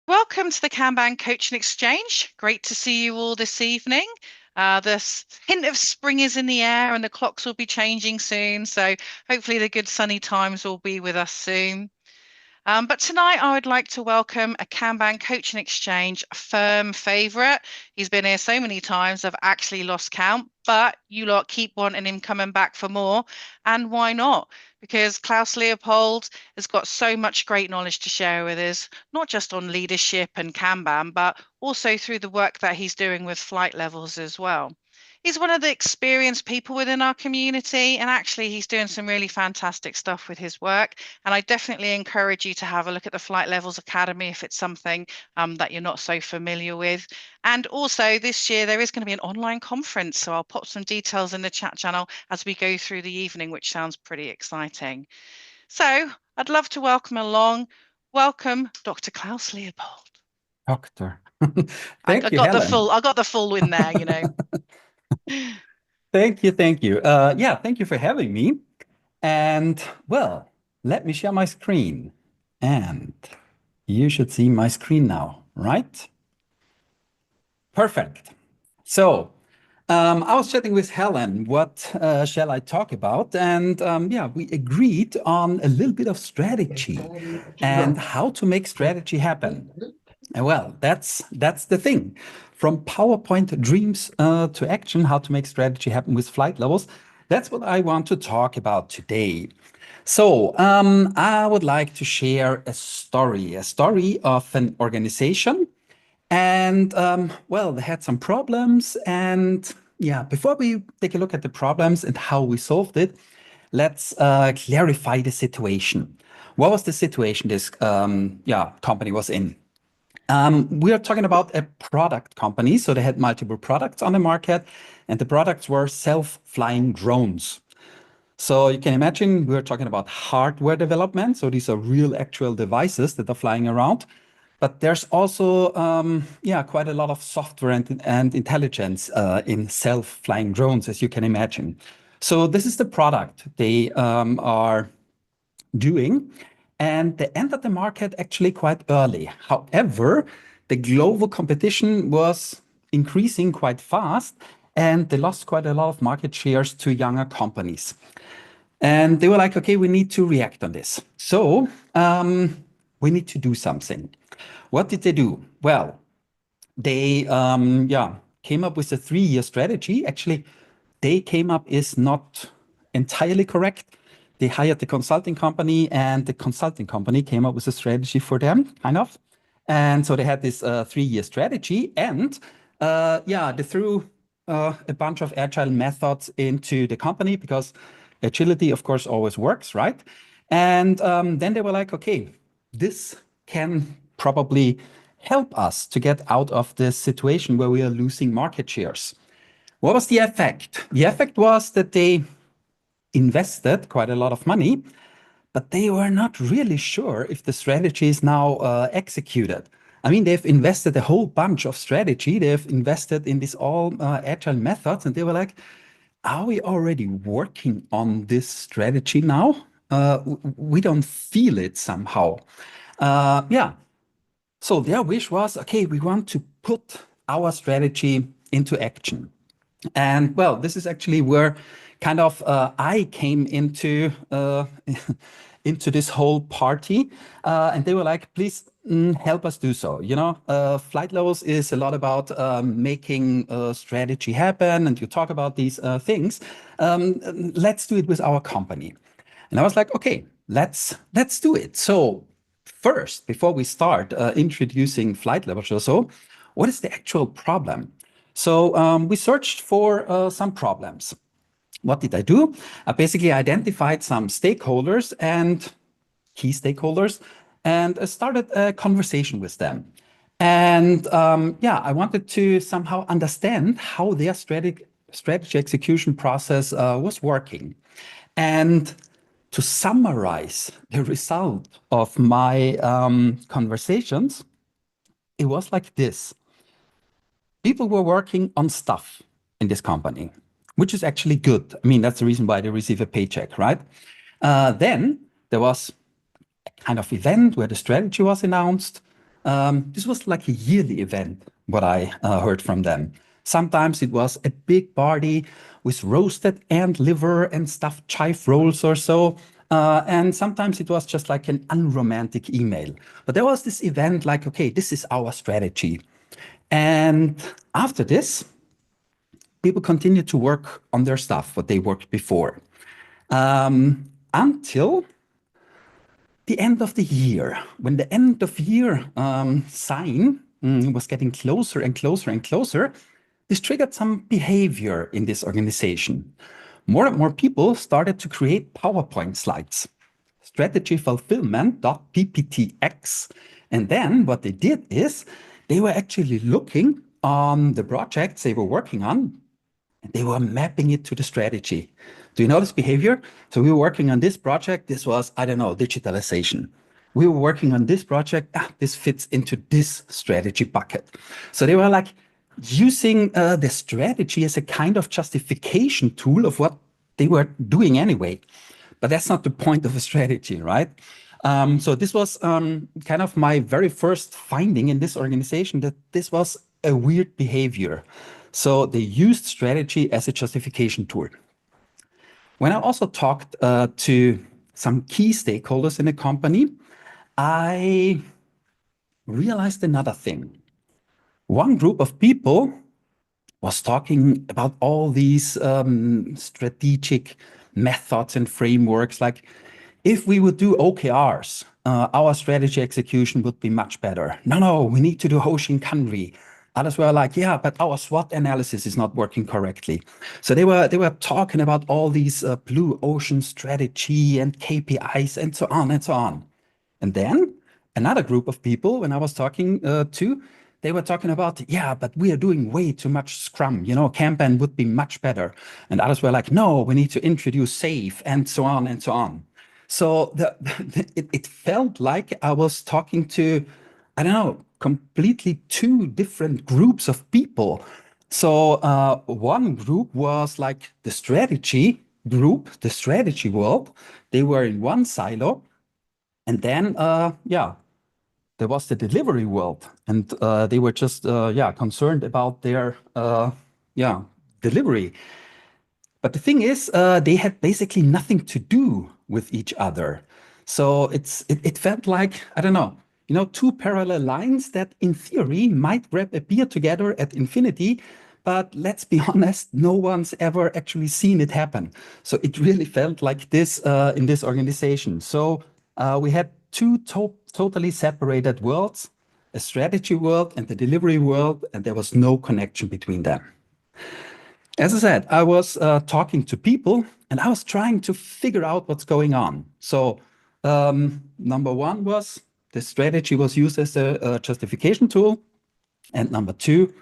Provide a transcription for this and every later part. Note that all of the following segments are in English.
Welcome to the Kanban Coaching Exchange. Great to see you all this evening. The hint of spring is in the air and the clocks will be changing soon. So hopefully the good sunny times will be with us soon. But tonight I would like to welcome a Kanban Coaching Exchange firm favourite. He's been here so many times I've actually lost count, but you lot keep wanting him coming back for more. And why not? Because Klaus Leopold has got so much great knowledge to share with us, not just on leadership and Kanban, but also through the work that he's doing with flight levels as well. He's one of the experienced people within our community, and actually he's doing some really fantastic stuff with his work. And I definitely encourage you to have a look at the Flight Levels Academy if it's something that you're not so familiar with. And also this year there is going to be an online conference, so I'll pop some details in the chat channel as we go through the evening, which sounds pretty exciting. So I'd love to welcome along. Welcome, Dr. Klaus Leopold. Doctor. I Thank you, got the Helen. full. I got the full in there, you know. Thank you, thank you. Yeah, thank you for having me. And well, let me share my screen. And you should see my screen now, right? Perfect. So I was chatting with Helen, what shall I talk about? And yeah, we agreed on a little bit of strategy and how to make strategy happen. And well, that's the thing. From PowerPoint dreams to action, how to make strategy happen with flight levels. That's what I want to talk about today. So I would like to share a story of an organization. And well, they had some problems. And yeah, before we take a look at the problems and how we solved it, let's clarify the situation. What was the situation this company was in? We are talking about a product company. So they had multiple products on the market, and the products were self-flying drones. So you can imagine we're talking about hardware development. So these are real actual devices that are flying around. But there's also, quite a lot of software and intelligence in self-flying drones, as you can imagine. So this is the product they are doing, and they entered the market actually quite early. However, the global competition was increasing quite fast, and they lost quite a lot of market shares to younger companies. And they were like, okay, we need to react on this. So we need to do something. What did they do? Well, they came up with a 3-year strategy. Actually, they came up is not entirely correct. They hired the consulting company, and the consulting company came up with a strategy for them, kind of. And so they had this 3-year strategy, and they threw a bunch of agile methods into the company because agility, of course, always works, right? And then they were like, okay, this can probably help us to get out of this situation where we are losing market shares. What was the effect? The effect was that they invested quite a lot of money, but they were not really sure if the strategy is now executed. I mean, they've invested a whole bunch of strategy. They've invested in these all agile methods, and they were like, are we already working on this strategy now? We don't feel it somehow. So their wish was, okay, we want to put our strategy into action. And well, this is actually where kind of I came into into this whole party, and they were like, "Please help us do so." You know, flight levels is a lot about making strategy happen, and you talk about these things. Let's do it with our company. And I was like, "Okay, let's do it." So first, before we start introducing flight levels or so, what is the actual problem? So we searched for some problems. What did I do? I basically identified some stakeholders and key stakeholders and started a conversation with them. And I wanted to somehow understand how their strategy execution process was working. And to summarize the result of my conversations, it was like this. People were working on stuff in this company, which is actually good. I mean, that's the reason why they receive a paycheck, right? Then there was a kind of event where the strategy was announced. This was like a yearly event, what I heard from them. Sometimes it was a big party with roasted ant liver and stuffed chive rolls or so. And sometimes it was just like an unromantic email. But there was this event like, okay, this is our strategy. And after this, people continued to work on their stuff, what they worked before, until the end of the year. When the end of year sign was getting closer and closer and closer, this triggered some behavior in this organization. More and more people started to create PowerPoint slides, strategy fulfillment.pptx. And then what they did is they were actually looking on the projects they were working on, and they were mapping it to the strategy. Do you know this behavior? So we were working on this project. This was, I don't know, digitalization. We were working on this project. This fits into this strategy bucket. So they were like using the strategy as a kind of justification tool of what they were doing anyway. But that's not the point of a strategy, right? So this was kind of my very first finding in this organization, that this was a weird behavior. So they used strategy as a justification tool. When I also talked to some key stakeholders in the company, I realized another thing. One group of people was talking about all these strategic methods and frameworks, like if we would do OKRs, our strategy execution would be much better. No, we need to do Hoshin Kanri. Others were like, yeah, but our SWOT analysis is not working correctly. So they were talking about all these blue ocean strategy and KPIs and so on and so on. And then another group of people, when I was talking to, they were talking about, yeah, but we are doing way too much Scrum. Kanban would be much better. And others were like, no, we need to introduce SAFe and so on and so on. So it felt like I was talking to, I don't know, completely two different groups of people. So one group was like the strategy group, the strategy world. They were in one silo. And then, there was the delivery world, and they were just, concerned about their, delivery. But the thing is, they had basically nothing to do with each other. So it felt like, I don't know, two parallel lines that in theory might grab a beer together at infinity, but let's be honest, no one's ever actually seen it happen. So it really felt like this in this organization. So we had two totally separated worlds, a strategy world and the delivery world, and there was no connection between them. As I said, I was talking to people and I was trying to figure out what's going on. So number one was the strategy was used as a justification tool. And number two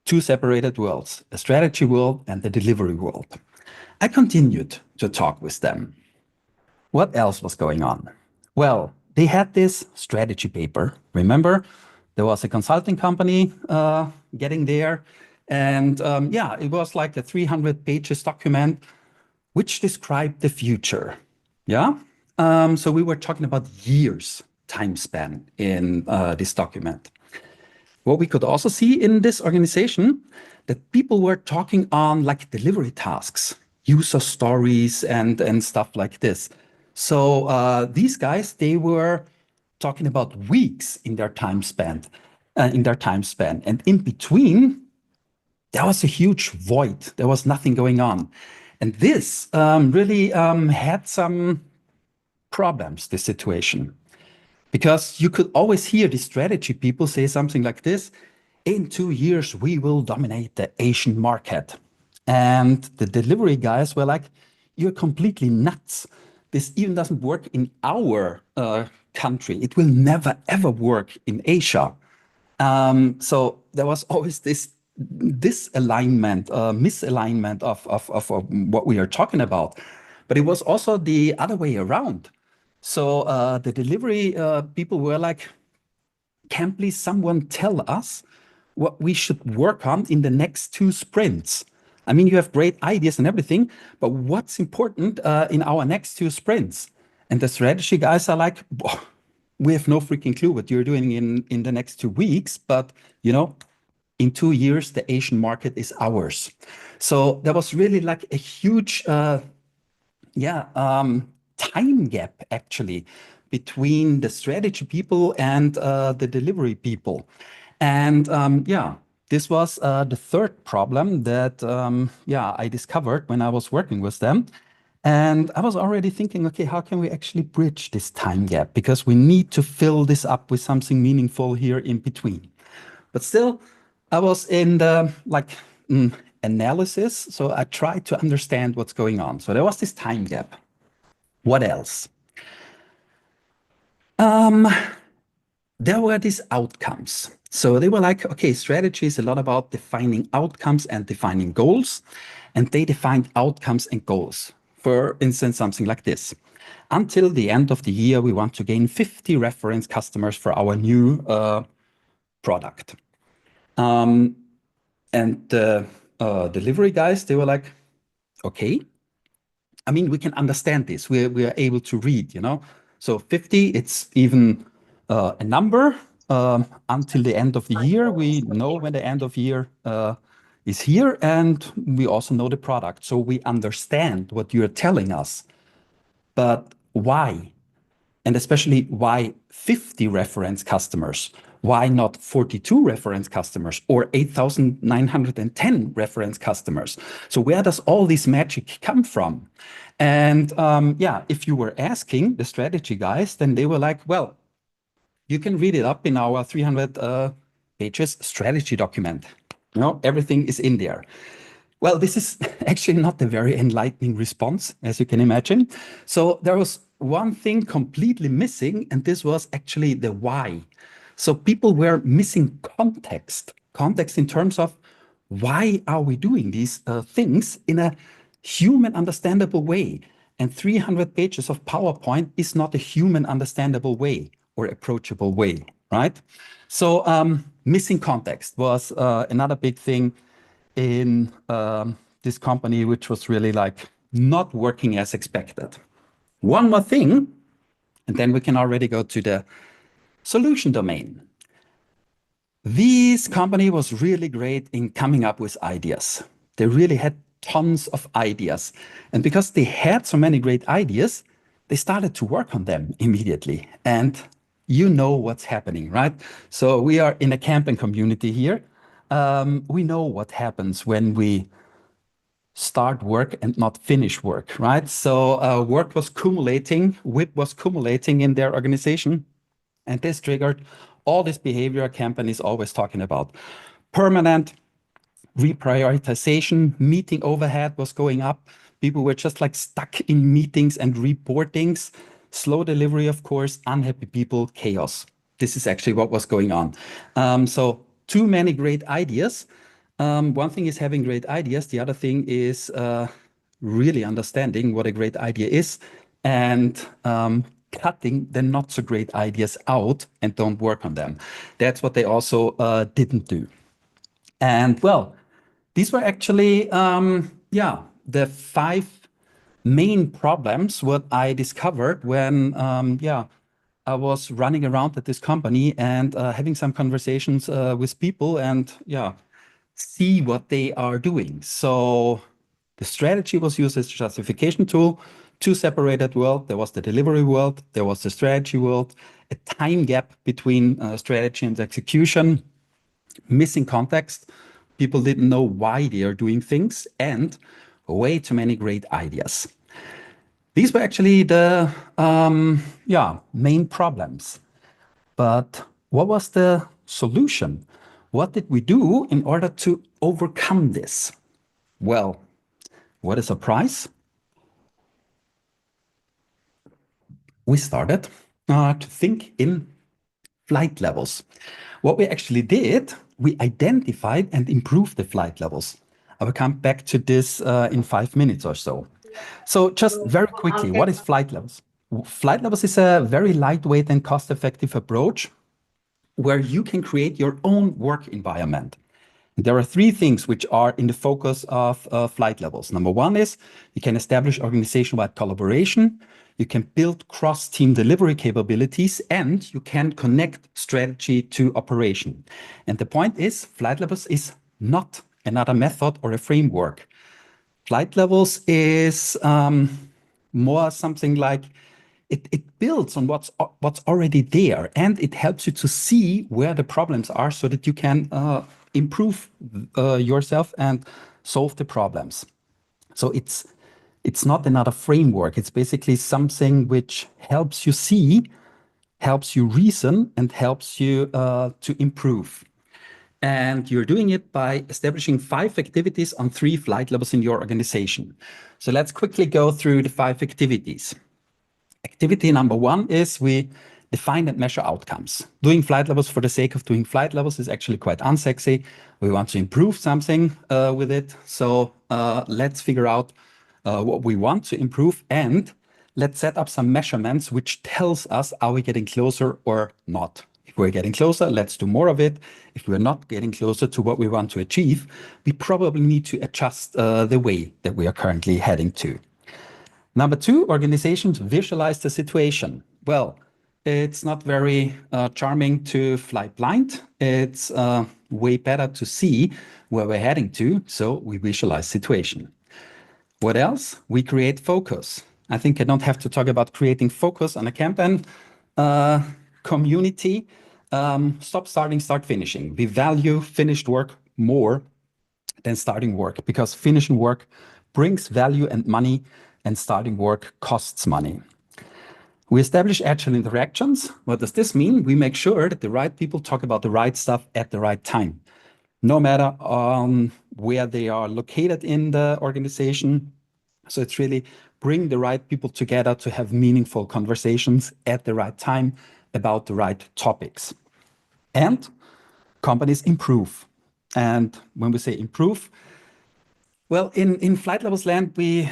separated worlds, a strategy world and the delivery world. I continued to talk with them. What else was going on? Well, they had this strategy paper. Remember, there was a consulting company getting there. And it was like a 300 pages document which described the future. Yeah. So we were talking about years time span in this document. What we could also see in this organization, that people were talking on like delivery tasks, user stories and stuff like this. So these guys, they were talking about weeks in their time span, and in between, there was a huge void. There was nothing going on, and this really had some problems. This situation. Because you could always hear the strategy people say something like this: in 2 years, we will dominate the Asian market. And the delivery guys were like, you're completely nuts. This even doesn't work in our country. It will never, ever work in Asia. So there was always this misalignment of what we are talking about. But it was also the other way around. So the delivery people were like, can please someone tell us what we should work on in the next 2 sprints? I mean, you have great ideas and everything, but what's important in our next 2 sprints? And the strategy guys are like, we have no freaking clue what you're doing in the next 2 weeks, but in 2 years, the Asian market is ours. So there was really like a huge, time gap actually between the strategy people and the delivery people. And this was the third problem that I discovered when I was working with them. And I was already thinking, okay, how can we actually bridge this time gap? Because we need to fill this up with something meaningful here in between. But still, I was in the analysis, so I tried to understand what's going on. So there was this time gap. What else? There were these outcomes. So they were like, okay, strategy is a lot about defining outcomes and defining goals. And they defined outcomes and goals. For instance, something like this. Until the end of the year, we want to gain 50 reference customers for our new product. And the delivery guys, they were like, okay, I mean, we can understand this. We are able to read, So 50, it's even a number. Until the end of the year, we know when the end of year is here, and we also know the product. So we understand what you're telling us. But why? And especially why 50 reference customers? Why not 42 reference customers or 8,910 reference customers? So where does all this magic come from? And if you were asking the strategy guys, then they were like, well, you can read it up in our 300 pages strategy document. Everything is in there. Well, this is actually not a very enlightening response, as you can imagine. So there was one thing completely missing, and this was actually the why. So people were missing context in terms of why are we doing these things in a human understandable way. And 300 pages of PowerPoint is not a human understandable way or approachable way, right? So missing context was another big thing in this company, which was really like not working as expected. One more thing, and then we can already go to the solution domain. This company was really great in coming up with ideas. They really had tons of ideas. And because they had so many great ideas, they started to work on them immediately. And you know what's happening, right? So we are in a camping community here. We know what happens when we start work and not finish work, right? So work was accumulating, WIP was accumulating in their organization, and this triggered all this behavior Kanban is always talking about. Permanent reprioritization, meeting overhead was going up. People were just like stuck in meetings and reportings. Slow delivery, of course, unhappy people, chaos. This is actually what was going on. So too many great ideas. One thing is having great ideas. The other thing is really understanding what a great idea is and cutting the not so great ideas out and don't work on them. That's what they also didn't do. And well, these were actually, the 5 main problems what I discovered when, I was running around at this company and having some conversations with people and see what they are doing. So the strategy was used as a justification tool, 2 separated worlds. There was the delivery world, there was the strategy world, a time gap between strategy and execution, missing context. People didn't know why they are doing things, and way too many great ideas. These were actually the main problems. But what was the solution? What did we do in order to overcome this? Well, what a surprise. We started to think in flight levels. What we actually did, we identified and improved the flight levels. I will come back to this in 5 minutes or so. So just very quickly, what is flight levels? Flight levels is a very lightweight and cost-effective approach where you can create your own work environment. There are 3 things which are in the focus of flight levels. Number 1 is you can establish organization-wide collaboration. you can build cross-team delivery capabilities, and you can connect strategy to operation. And the point is, flight levels is not another method or a framework. Flight levels is more something like it builds on what's already there, and it helps you to see where the problems are so that you can improve yourself and solve the problems. So it's not another framework. It's basically something which helps you see, helps you reason, and helps you to improve. And you're doing it by establishing 5 activities on 3 flight levels in your organization. So let's quickly go through the 5 activities. Activity number 1 is we define and measure outcomes. Doing flight levels for the sake of doing flight levels is actually quite unsexy. We want to improve something with it. So let's figure out what we want to improve, and let's set up some measurements which tells us, are we getting closer or not? If we're getting closer, let's do more of it. If we're not getting closer to what we want to achieve, we probably need to adjust the way that we are currently heading to. Number 2, organizations visualize the situation. Well, it's not very charming to fly blind. It's way better to see where we're heading to, so we visualize situation. What else? We create focus. I think I don't have to talk about creating focus on a Kanban community. Stop starting, start finishing. We value finished work more than starting work, because finishing work brings value and money, and starting work costs money. We establish agile interactions. What does this mean? We make sure that the right people talk about the right stuff at the right time, no matter where they are located in the organization. So it's really bring the right people together to have meaningful conversations at the right time about the right topics. And companies improve. And when we say improve, well, in flight levels land, we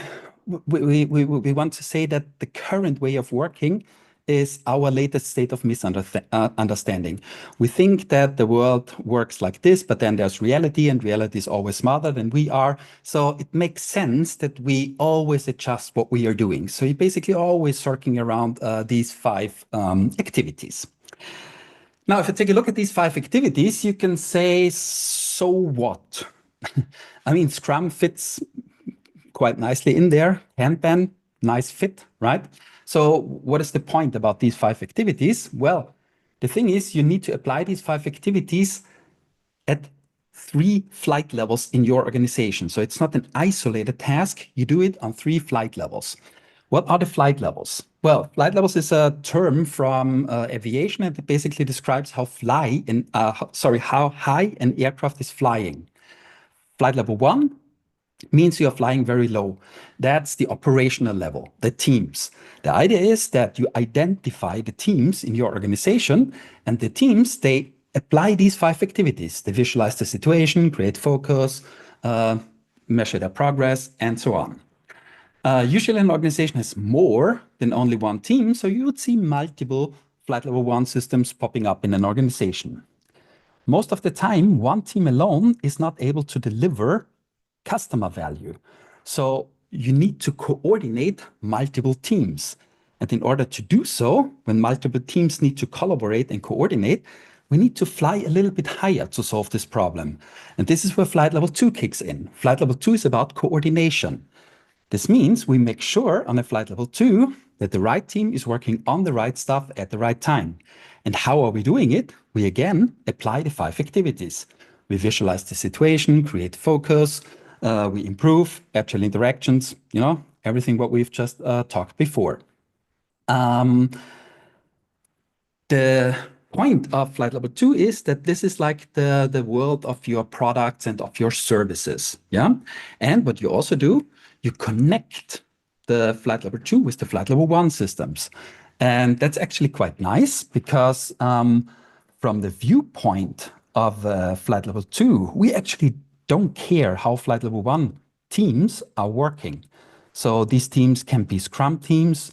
want to say that the current way of working is our latest state of misunderstanding. We think that the world works like this, but then there's reality, and reality is always smarter than we are. So it makes sense that we always adjust what we are doing. So you're basically always circling around these 5 activities. Now, if you take a look at these 5 activities, you can say, so what? I mean, Scrum fits quite nicely in there. Kanban, nice fit, right? So what is the point about these 5 activities? Well, the thing is, you need to apply these 5 activities at 3 flight levels in your organization. So it's not an isolated task. You do it on 3 flight levels. What are the flight levels? Well, flight levels is a term from aviation, and it basically describes how high an aircraft is flying. Flight level 1 means you're flying very low. That's the operational level, the teams. The idea is that you identify the teams in your organization, and the teams, they apply these 5 activities. They visualize the situation, create focus, measure their progress, and so on. Usually an organization has more than only one team, so you would see multiple flight level 1 systems popping up in an organization. Most of the time, one team alone is not able to deliver customer value. So you need to coordinate multiple teams. And in order to do so, when multiple teams need to collaborate and coordinate, we need to fly a little bit higher to solve this problem. And this is where flight level 2 kicks in. Flight level 2 is about coordination. This means we make sure on a flight level 2 that the right team is working on the right stuff at the right time. And how are we doing it? We again apply the 5 activities. We visualize the situation, create focus, we improve agile interactions, everything what we've just talked before. The point of flight level 2 is that this is like the world of your products and of your services. Yeah. And what you also do, you connect the flight level 2 with the flight level 1 systems. And that's actually quite nice, because from the viewpoint of flight level 2, we actually don't care how flight level 1 teams are working. So these teams can be Scrum teams.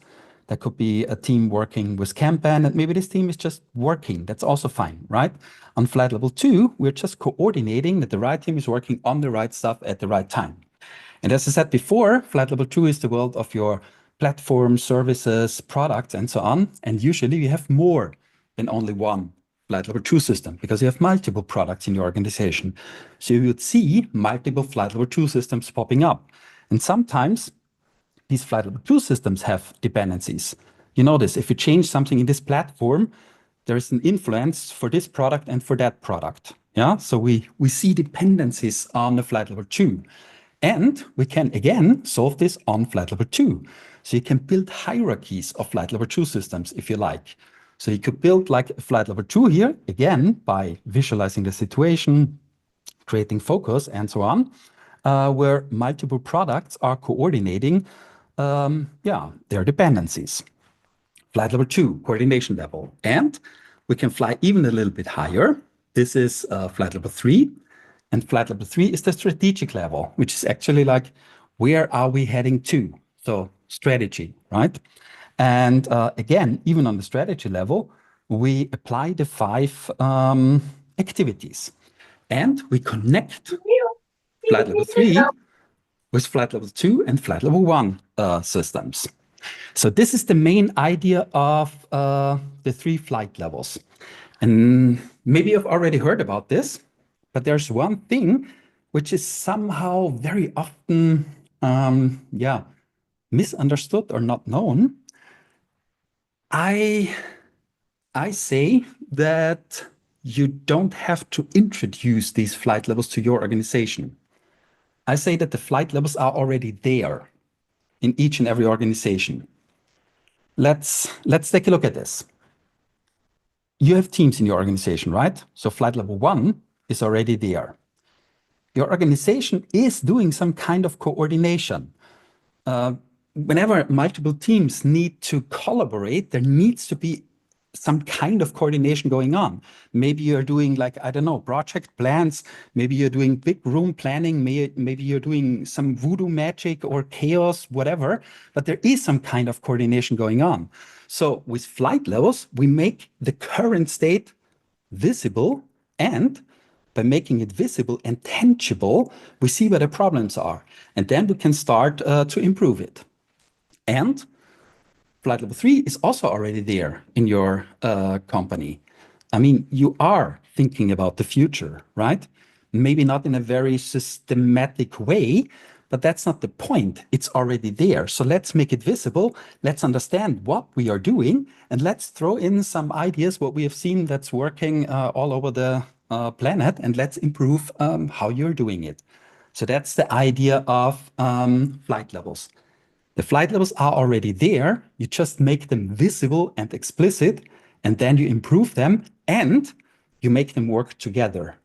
There could be a team working with Kanban, and maybe this team is just working. That's also fine, right? On flight level 2, we're just coordinating that the right team is working on the right stuff at the right time. And as I said before, flight level 2 is the world of your products and of your services. Yeah. And what you also do, you connect the flight level 1 systems. And that's actually quite nice, because from the viewpoint of flight level 2, we actually don't care how flight level 1 teams are working. So these teams can be Scrum teams. There could be a team working with Kanban, and maybe this team is just working. On flight level 2, we're just coordinating that the right team is working on the right stuff at the right time. platforms, services, products, and so on. And usually you have more than only one flight level 2 system because you have multiple products in your organization. So you would see multiple flight level 2 systems popping up. And sometimes these flight level 2 systems have dependencies. You notice if you change something in this platform, there is an influence for this product and for that product. Yeah, so we see dependencies on the flight level 2. And we can again solve this on flight level 2. So you can build hierarchies of flight level 2 systems if you like. So you could build like a flight level 2 here, again, by visualizing the situation, creating focus, and so on, where multiple products are coordinating their dependencies. Flight level 2, coordination level. And we can fly even a little bit higher. This is flight level 3. And flight level 3 is the strategic level, which is actually like, where are we heading to? So strategy, right? And again, even on the strategy level, we apply the 5 activities. And we connect flight level 3 with flight level 2 and flight level 1 systems. So this is the main idea of the 3 flight levels. And maybe you've already heard about this, but there's one thing which is somehow very often misunderstood or not known. I say that you don't have to introduce these flight levels to your organization. I say that the flight levels are already there in each and every organization. Let's take a look at this. You have teams in your organization, right? So flight level 1 is already there. Your organization is doing some kind of coordination. Whenever multiple teams need to collaborate, there needs to be some kind of coordination going on. Maybe you're doing like, I don't know, project plans. Maybe you're doing big room planning. Maybe you're doing some voodoo magic or chaos, whatever, but there is some kind of coordination going on. So with flight levels, we make the current state visible, and by making it visible and tangible, we see where the problems are. And then we can start to improve it. And flight level 3 is also already there in your company. I mean, you are thinking about the future, right? Maybe not in a very systematic way, but that's not the point. It's already there. So let's make it visible. Let's understand what we are doing, and let's throw in some ideas, what we have seen that's working all over the planet, and let's improve how you're doing it. So that's the idea of flight levels. The flight levels are already there. You just make them visible and explicit, and then you improve them, and you make them work together.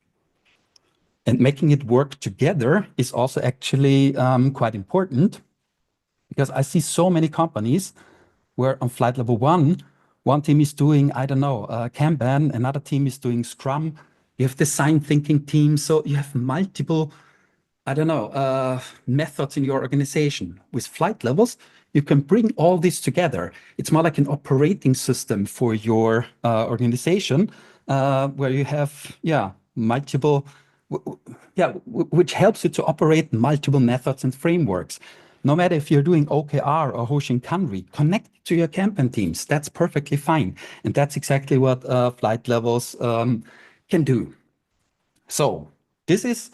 And making it work together is also actually quite important, because I see so many companies where on flight level 1, one team is doing, I don't know, Kanban, another team is doing Scrum. You have design thinking teams. So you have multiple, I don't know, methods in your organization. With flight levels, you can bring all this together. It's more like an operating system for your organization, where you have, multiple, which helps you to operate multiple methods and frameworks. No matter if you're doing OKR or Hoshin Kanri, connect to your Kanban teams. That's perfectly fine. And that's exactly what flight levels can do. So this is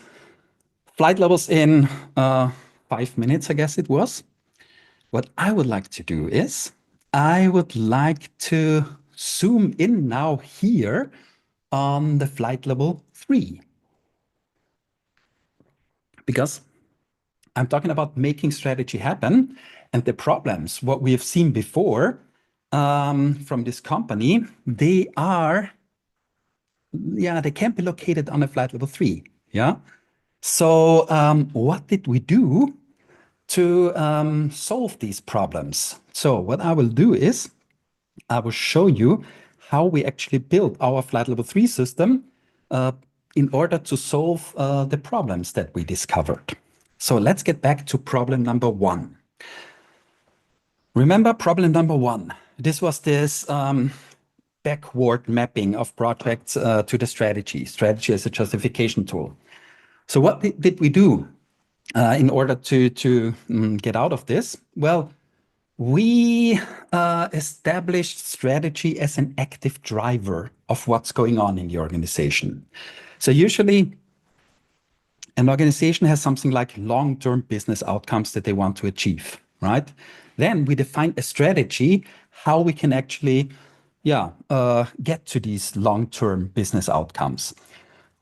flight levels in 5 minutes, I guess it was. What I would like to do is I would like to zoom in now here on the flight level 3. Because I'm talking about making strategy happen, and the problems, what we have seen before from this company, they can't be located on a flight level 3. Yeah. So what did we do to solve these problems? So what I will do is I will show you how we actually built our flight level 3 system in order to solve the problems that we discovered. So let's get back to problem number 1. Remember problem number 1. This was this backward mapping of projects to the strategy. Strategy as a justification tool. So what did we do in order to get out of this? Well, We established strategy as an active driver of what's going on in the organization. So usually an organization has something like long-term business outcomes that they want to achieve, right? Then we define a strategy how we can actually, get to these long-term business outcomes.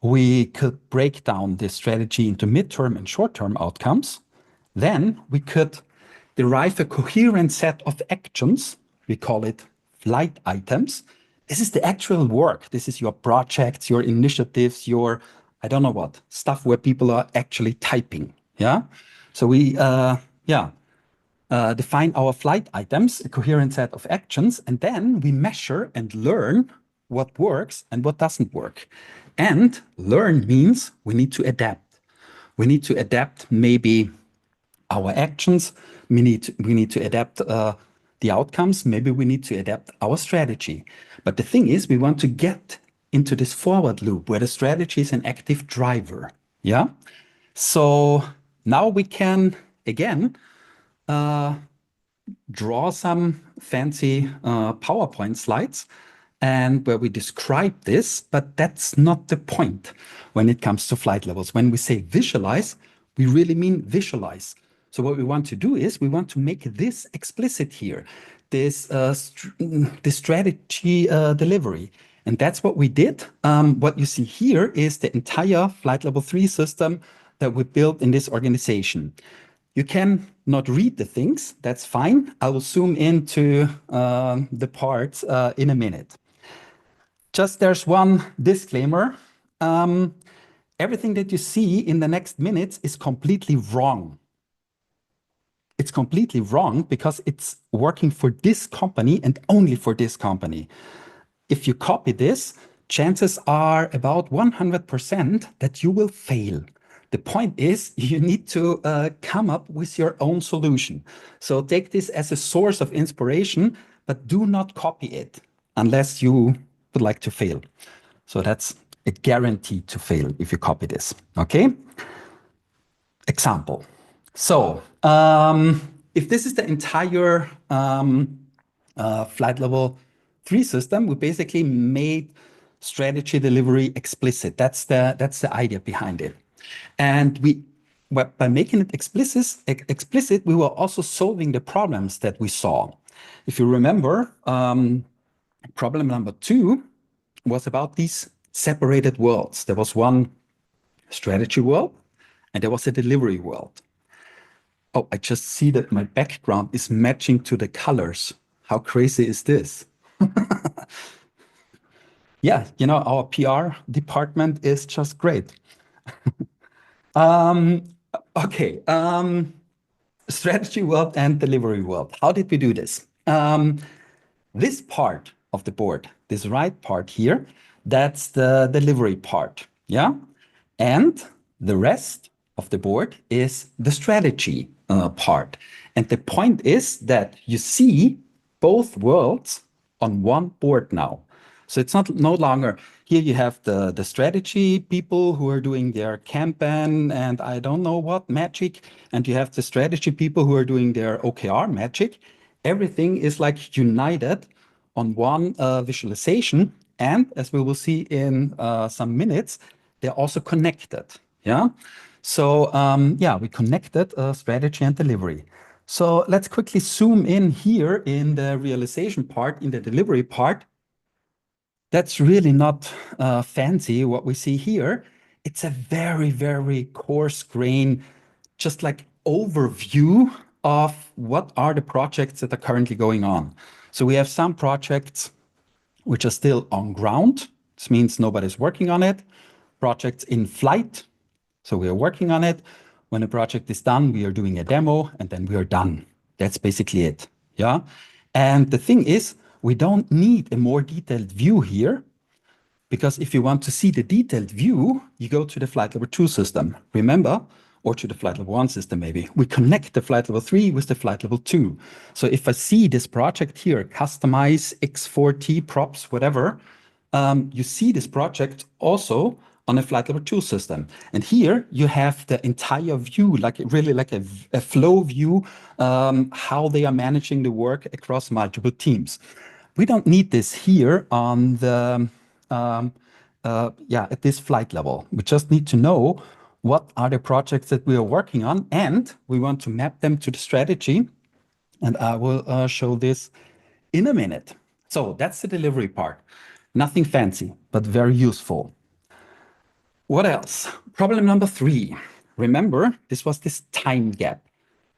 We could break down this strategy into midterm and short-term outcomes. Then we could derive a coherent set of actions. We call it flight items. This is the actual work. This is your projects, your initiatives, your, I don't know what, stuff where people are actually typing. Yeah. So we, define our flight items, a coherent set of actions, and then we measure and learn what works and what doesn't work. And learn means we need to adapt. We need to adapt maybe our actions. We need to adapt the outcomes. Maybe we need to adapt our strategy. But the thing is, we want to get into this forward loop where the strategy is an active driver. Yeah. So now we can again draw some fancy PowerPoint slides and where we describe this, but that's not the point when it comes to flight levels. When we say visualize, we really mean visualize. So what we want to do is we want to make this explicit here, this strategy delivery. And that's what we did. What you see here is the entire flight level 3 system that we built in this organization. You can not read the things, that's fine. I will zoom into the parts in a minute. Just there's one disclaimer. Everything that you see in the next minutes is completely wrong. It's completely wrong because it's working for this company and only for this company. If you copy this, chances are about 100% that you will fail. The point is you need to come up with your own solution. So take this as a source of inspiration, but do not copy it unless you would like to fail. So that's a guarantee to fail if you copy this, okay? Example. So if this is the entire flight level 3 system, we basically made strategy delivery explicit. That's the idea behind it. And by making it explicit, we were also solving the problems that we saw. If you remember, problem number 2 was about these separated worlds. There was one strategy world and there was a delivery world. Oh, I just see that my background is matching to the colors. How crazy is this? Yeah, our PR department is just great. Okay, strategy world and delivery world. How did we do this? This part of the board, this right part here, that's the delivery part, yeah? And the rest of the board is the strategy part. And the point is that you see both worlds on one board now. So it's no longer, here you have the strategy people who are doing their Kanban and I don't know what magic, and you have the strategy people who are doing their OKR magic. Everything is like united on one visualization. And as we will see in some minutes, they're also connected. Yeah. So we connected strategy and delivery. So let's quickly zoom in here in the realization part, in the delivery part. That's really not fancy what we see here. It's a very, very coarse grain, just like overview of what are the projects that are currently going on. So we have some projects which are still on ground. This means nobody's working on it. Projects in flight. So we are working on it. When a project is done, we are doing a demo and then we are done. That's basically it. Yeah. And the thing is, we don't need a more detailed view here, because if you want to see the detailed view, you go to the flight level 2 system, remember, or to the flight level 1 system maybe. We connect the flight level 3 with the flight level 2. So if I see this project here, customize X4T props, whatever, you see this project also on a flight level 2 system. And here you have the entire view, like really like a flow view, how they are managing the work across multiple teams. We don't need this here on the, at this flight level. We just need to know what are the projects that we are working on, and we want to map them to the strategy. And I will show this in a minute. So that's the delivery part. Nothing fancy, but very useful. What else? Problem number 3. Remember, this was this time gap.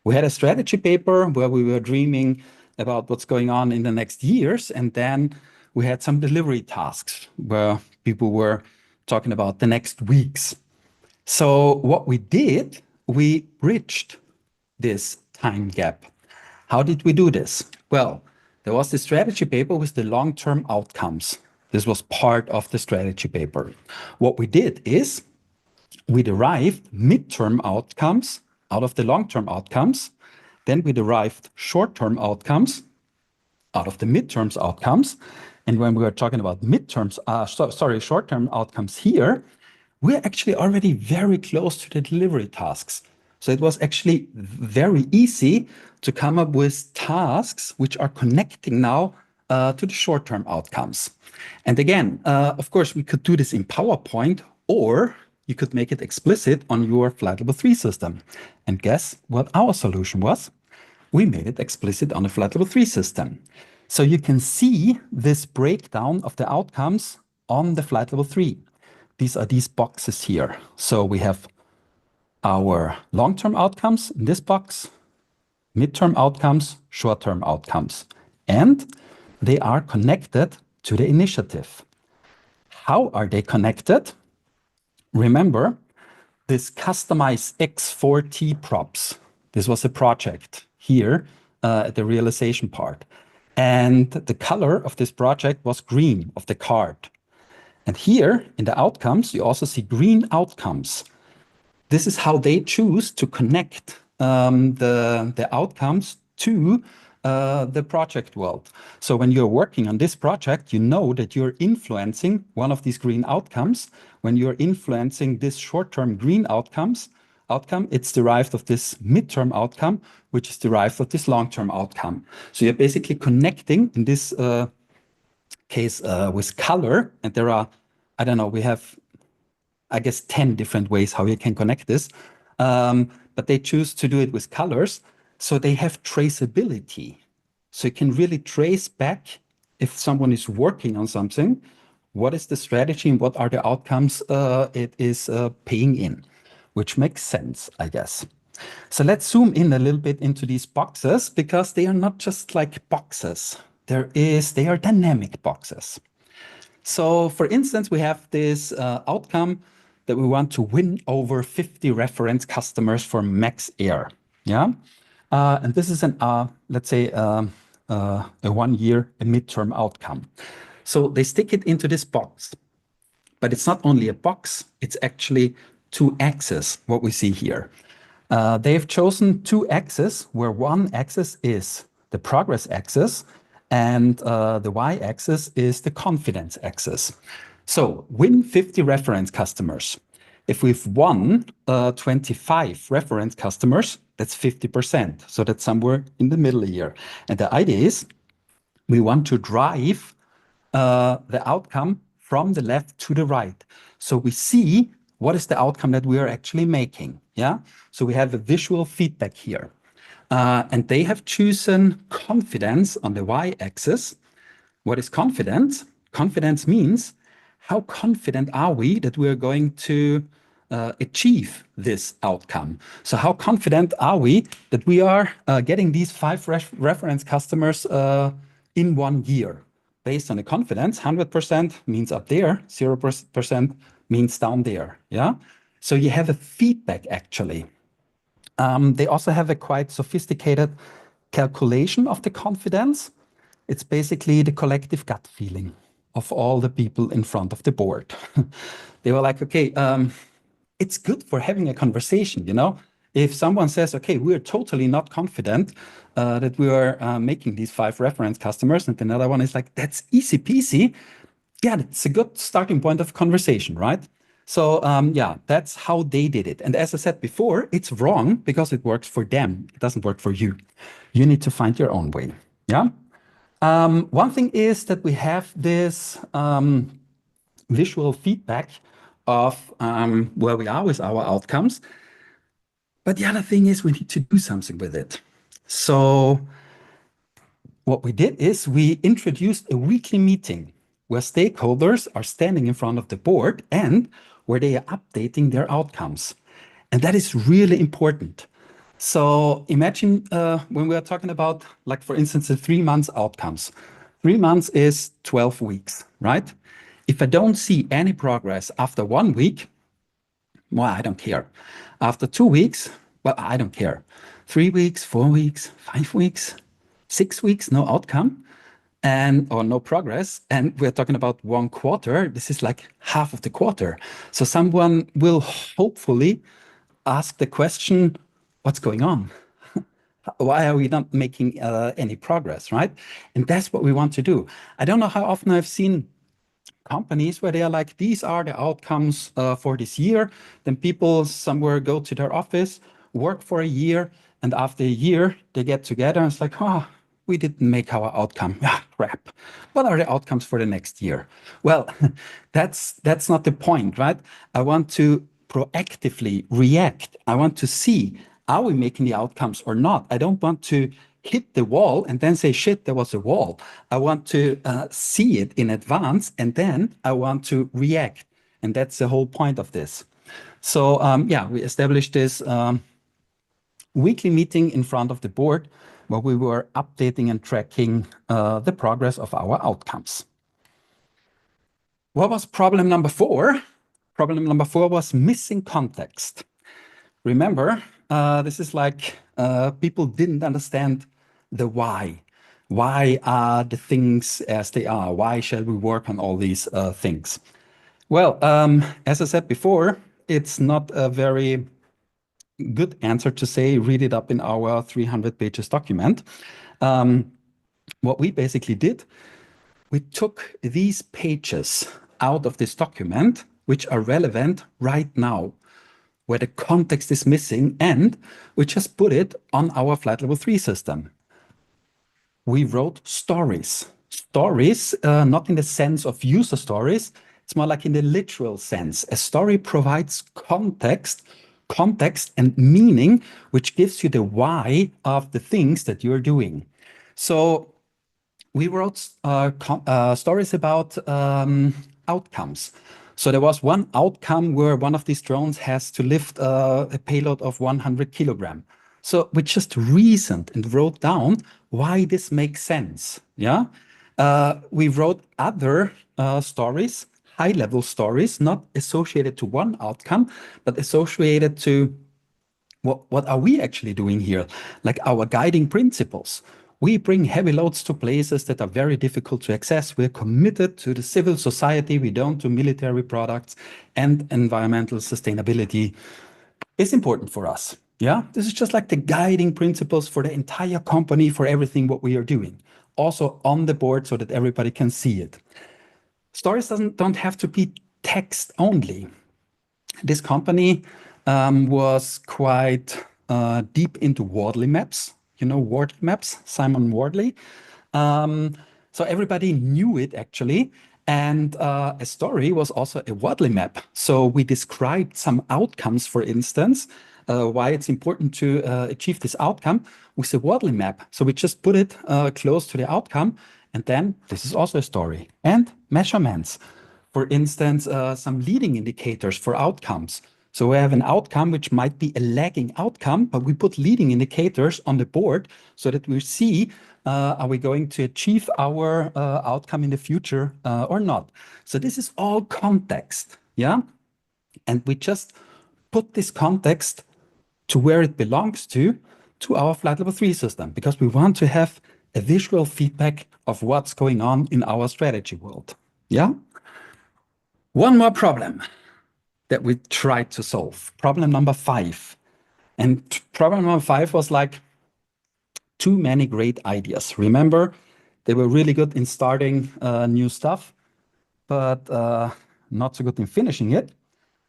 We had a strategy paper where we were dreaming about what's going on in the next years, and then we had some delivery tasks where people were talking about the next weeks. So what we did, we bridged this time gap. How did we do this? Well, there was the strategy paper with the long-term outcomes. This was part of the strategy paper. What we did is we derived midterm outcomes out of the long-term outcomes. Then we derived short-term outcomes out of the midterms outcomes. And when we were talking about short-term outcomes here, we're actually already very close to the delivery tasks. So it was actually very easy to come up with tasks which are connecting now to the short-term outcomes. And again, of course, we could do this in PowerPoint, or you could make it explicit on your Flight Level 3 system. And guess what our solution was? We made it explicit on a Flight Level 3 system. So you can see this breakdown of the outcomes on the Flight Level 3. These are these boxes here. So we have our long-term outcomes in this box, midterm outcomes, short-term outcomes, and they are connected to the initiative. How are they connected? Remember this customize X4T props. This was a project here at the realization part. And the color of this project was green of the card. And here in the outcomes, you also see green outcomes. This is how they choose to connect the outcomes to the project world. So when you're working on this project, you know that you're influencing one of these green outcomes. When you're influencing this short-term green outcome, it's derived of this midterm outcome, which is derived of this long-term outcome. So you're basically connecting in this case with color, and there are, I don't know, we have, I guess, 10 different ways how you can connect this, but they choose to do it with colors. So they have traceability. So you can really trace back if someone is working on something, what is the strategy and what are the outcomes it is paying in, which makes sense, I guess. So let's zoom in a little bit into these boxes, because they are not just like boxes. They are dynamic boxes. So for instance, we have this outcome that we want to win over 50 reference customers for Max Air. Yeah. And this is let's say, a 1 year, a midterm outcome. So they stick it into this box, but it's not only a box, it's actually 2 axes, what we see here. They've chosen 2 axes, where one axis is the progress axis and the y-axis is the confidence axis. So win 50 reference customers. If we've won 25 reference customers, that's 50%. So that's somewhere in the middle here. And the idea is we want to drive the outcome from the left to the right. So we see what is the outcome that we are actually making. Yeah. So we have a visual feedback here. And they have chosen confidence on the y-axis. What is confidence? Confidence means how confident are we that we are going to achieve this outcome? So how confident are we that we are getting these 5 reference customers in 1 year? Based on the confidence, 100% means up there, 0% means down there. Yeah. So you have a feedback actually. They also have a quite sophisticated calculation of the confidence. It's basically the collective gut feeling of all the people in front of the board. They were like, okay, it's good for having a conversation, you know? If someone says, okay, we're totally not confident that we are making these 5 reference customers, and another one is like, that's easy peasy. Yeah, it's a good starting point of conversation, right? So yeah, that's how they did it. And as I said before, it's wrong because it works for them. It doesn't work for you. You need to find your own way. Yeah. One thing is that we have this visual feedback of where we are with our outcomes. But the other thing is we need to do something with it. So what we did is we introduced a weekly meeting where stakeholders are standing in front of the board and where they are updating their outcomes. And that is really important. So imagine when we are talking about, like, for instance, the 3 months outcomes. 3 months is 12 weeks, right? If I don't see any progress after 1 week, well, I don't care. After 2 weeks, well, I don't care. 3 weeks, 4 weeks, 5 weeks, 6 weeks, no outcome and or no progress. And we're talking about 1 quarter. This is like half of the quarter. So someone will hopefully ask the question, what's going on? Why are we not making any progress, right? And that's what we want to do. I don't know how often I've seen companies where they are like, these are the outcomes for this year. Then people somewhere go to their office, work for a year, and after a year, they get together and it's like, oh, we didn't make our outcome. Ah, crap. What are the outcomes for the next year? Well, that's not the point, right? I want to proactively react. I want to see, are we making the outcomes or not? I don't want to hit the wall and then say, shit, there was a wall. I want to see it in advance and then I want to react. And that's the whole point of this. So yeah, we established this weekly meeting in front of the board where we were updating and tracking the progress of our outcomes. What was problem number 4? Problem number 4 was missing context. Remember, this is like people didn't understand the why. Why are the things as they are? Why shall we work on all these things? Well, as I said before, it's not a very good answer to say, read it up in our 300 pages document. What we basically did, we took these pages out of this document, which are relevant right now, where the context is missing, and we just put it on our flight level 3 system. We wrote stories. Stories, not in the sense of user stories, it's more like in the literal sense. A story provides context and meaning, which gives you the why of the things that you're doing. So we wrote stories about outcomes. So there was one outcome where one of these drones has to lift a payload of 100 kilogram. So we just reasoned and wrote down why this makes sense. Yeah, we wrote other stories, high-level stories, not associated to one outcome, but associated to what are we actually doing here? Like our guiding principles. We bring heavy loads to places that are very difficult to access. We're committed to the civil society. We don't do military products, and environmental sustainability is important for us. Yeah, this is just like the guiding principles for the entire company, for everything what we are doing. Also on the board so that everybody can see it. Stories don't have to be text only. This company was quite deep into Wardley maps. You know Wardley maps, Simon Wardley. So everybody knew it actually. And a story was also a Wardley map. So we described some outcomes, for instance, why it's important to achieve this outcome with a Wardley map. So we just put it close to the outcome. And then this is also a story. And measurements. For instance, some leading indicators for outcomes. So we have an outcome which might be a lagging outcome, but we put leading indicators on the board so that we see, are we going to achieve our outcome in the future or not? So this is all context, yeah? And we just put this context to where it belongs to our flight level 3 system, because we want to have a visual feedback of what's going on in our strategy world, yeah? One more problem that we tried to solve, problem number 5. And problem number 5 was like too many great ideas. Remember, they were really good in starting new stuff, but not so good in finishing it.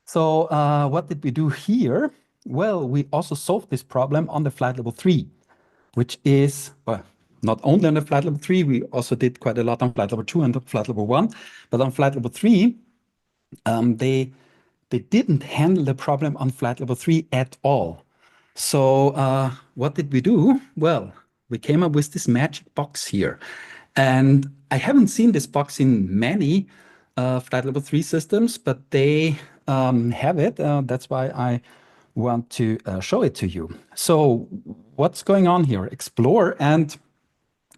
So what did we do here? Well, we also solved this problem on the flight level 3, which is, well, not only on the flight level 3, we also did quite a lot on flight level 2 and flight level 1. But on flight level 3, they didn't handle the problem on flight level 3 at all. So what did we do? Well, we came up with this magic box here. And I haven't seen this box in many flight level 3 systems, but they have it. That's why I want to show it to you. So what's going on here? Explore and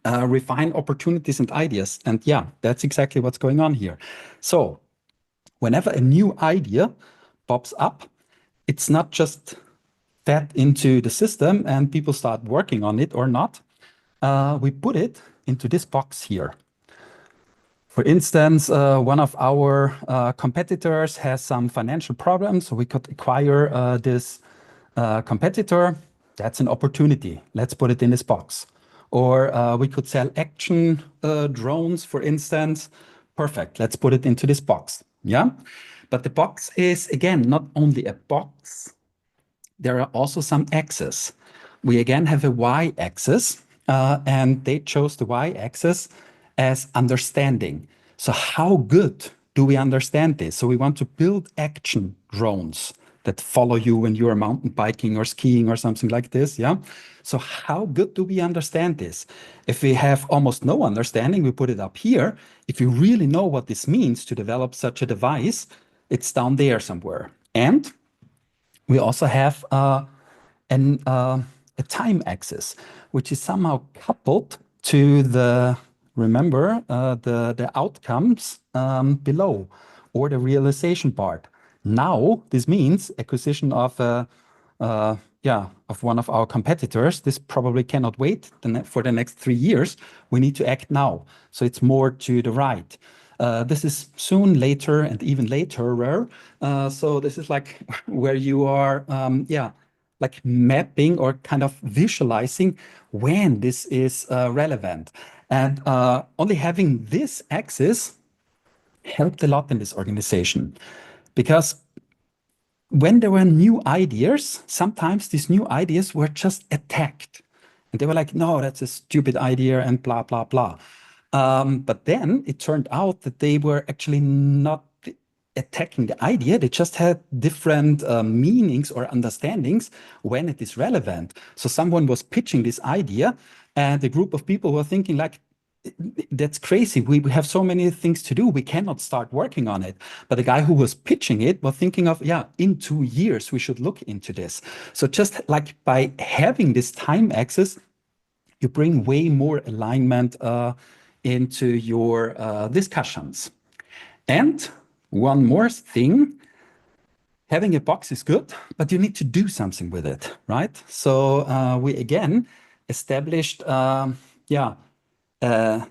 refine opportunities and ideas. And yeah, that's exactly what's going on here. So whenever a new idea pops up, it's not just fed into the system and people start working on it or not. We put it into this box here. For instance, one of our competitors has some financial problems, so we could acquire this competitor. That's an opportunity. Let's put it in this box. Or we could sell action drones, for instance. Perfect. Let's put it into this box. Yeah. But the box is, again, not only a box, there are also some axes. We again have a y-axis, and they chose the y-axis as understanding. So how good do we understand this? So we want to build action drones that follow you when you are mountain biking or skiing or something like this. Yeah. So how good do we understand this? If we have almost no understanding, we put it up here. If you really know what this means to develop such a device, it's down there somewhere. And we also have a time axis, which is somehow coupled to the, remember, the outcomes below, or the realization part. Now, this means acquisition of of one of our competitors. This probably cannot wait for the next 3 years. We need to act now. So it's more to the right. This is soon, later, and even later. So this is like where you are, like mapping or kind of visualizing when this is relevant. And only having this axis helped a lot in this organization, because when there were new ideas, sometimes these new ideas were just attacked. And they were like, no, that's a stupid idea and blah, blah, blah. But then it turned out that they were actually not attacking the idea. They just had different meanings or understandings when it is relevant. So someone was pitching this idea, and a group of people were thinking like, that's crazy. We have so many things to do. We cannot start working on it. But the guy who was pitching it was thinking of, yeah, in 2 years, we should look into this. So just like by having this time axis, you bring way more alignment into your discussions. And one more thing, having a box is good, but you need to do something with it, right? So we again established, a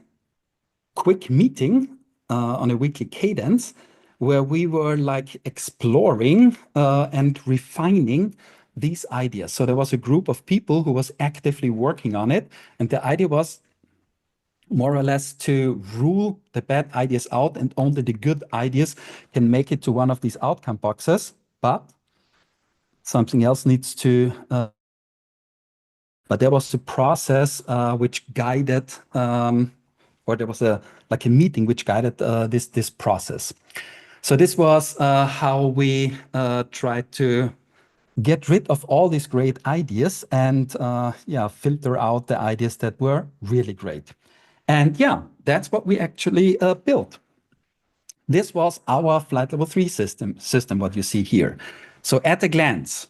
quick meeting on a weekly cadence where we were like exploring and refining these ideas. So there was a group of people who was actively working on it, and the idea was more or less to rule the bad ideas out, and only the good ideas can make it to one of these outcome boxes. But something else needs to but there was a process which guided, or there was a meeting which guided this process. So this was how we tried to get rid of all these great ideas and filter out the ideas that were really great. And yeah, that's what we actually built. This was our flight level 3 system, what you see here. So at a glance,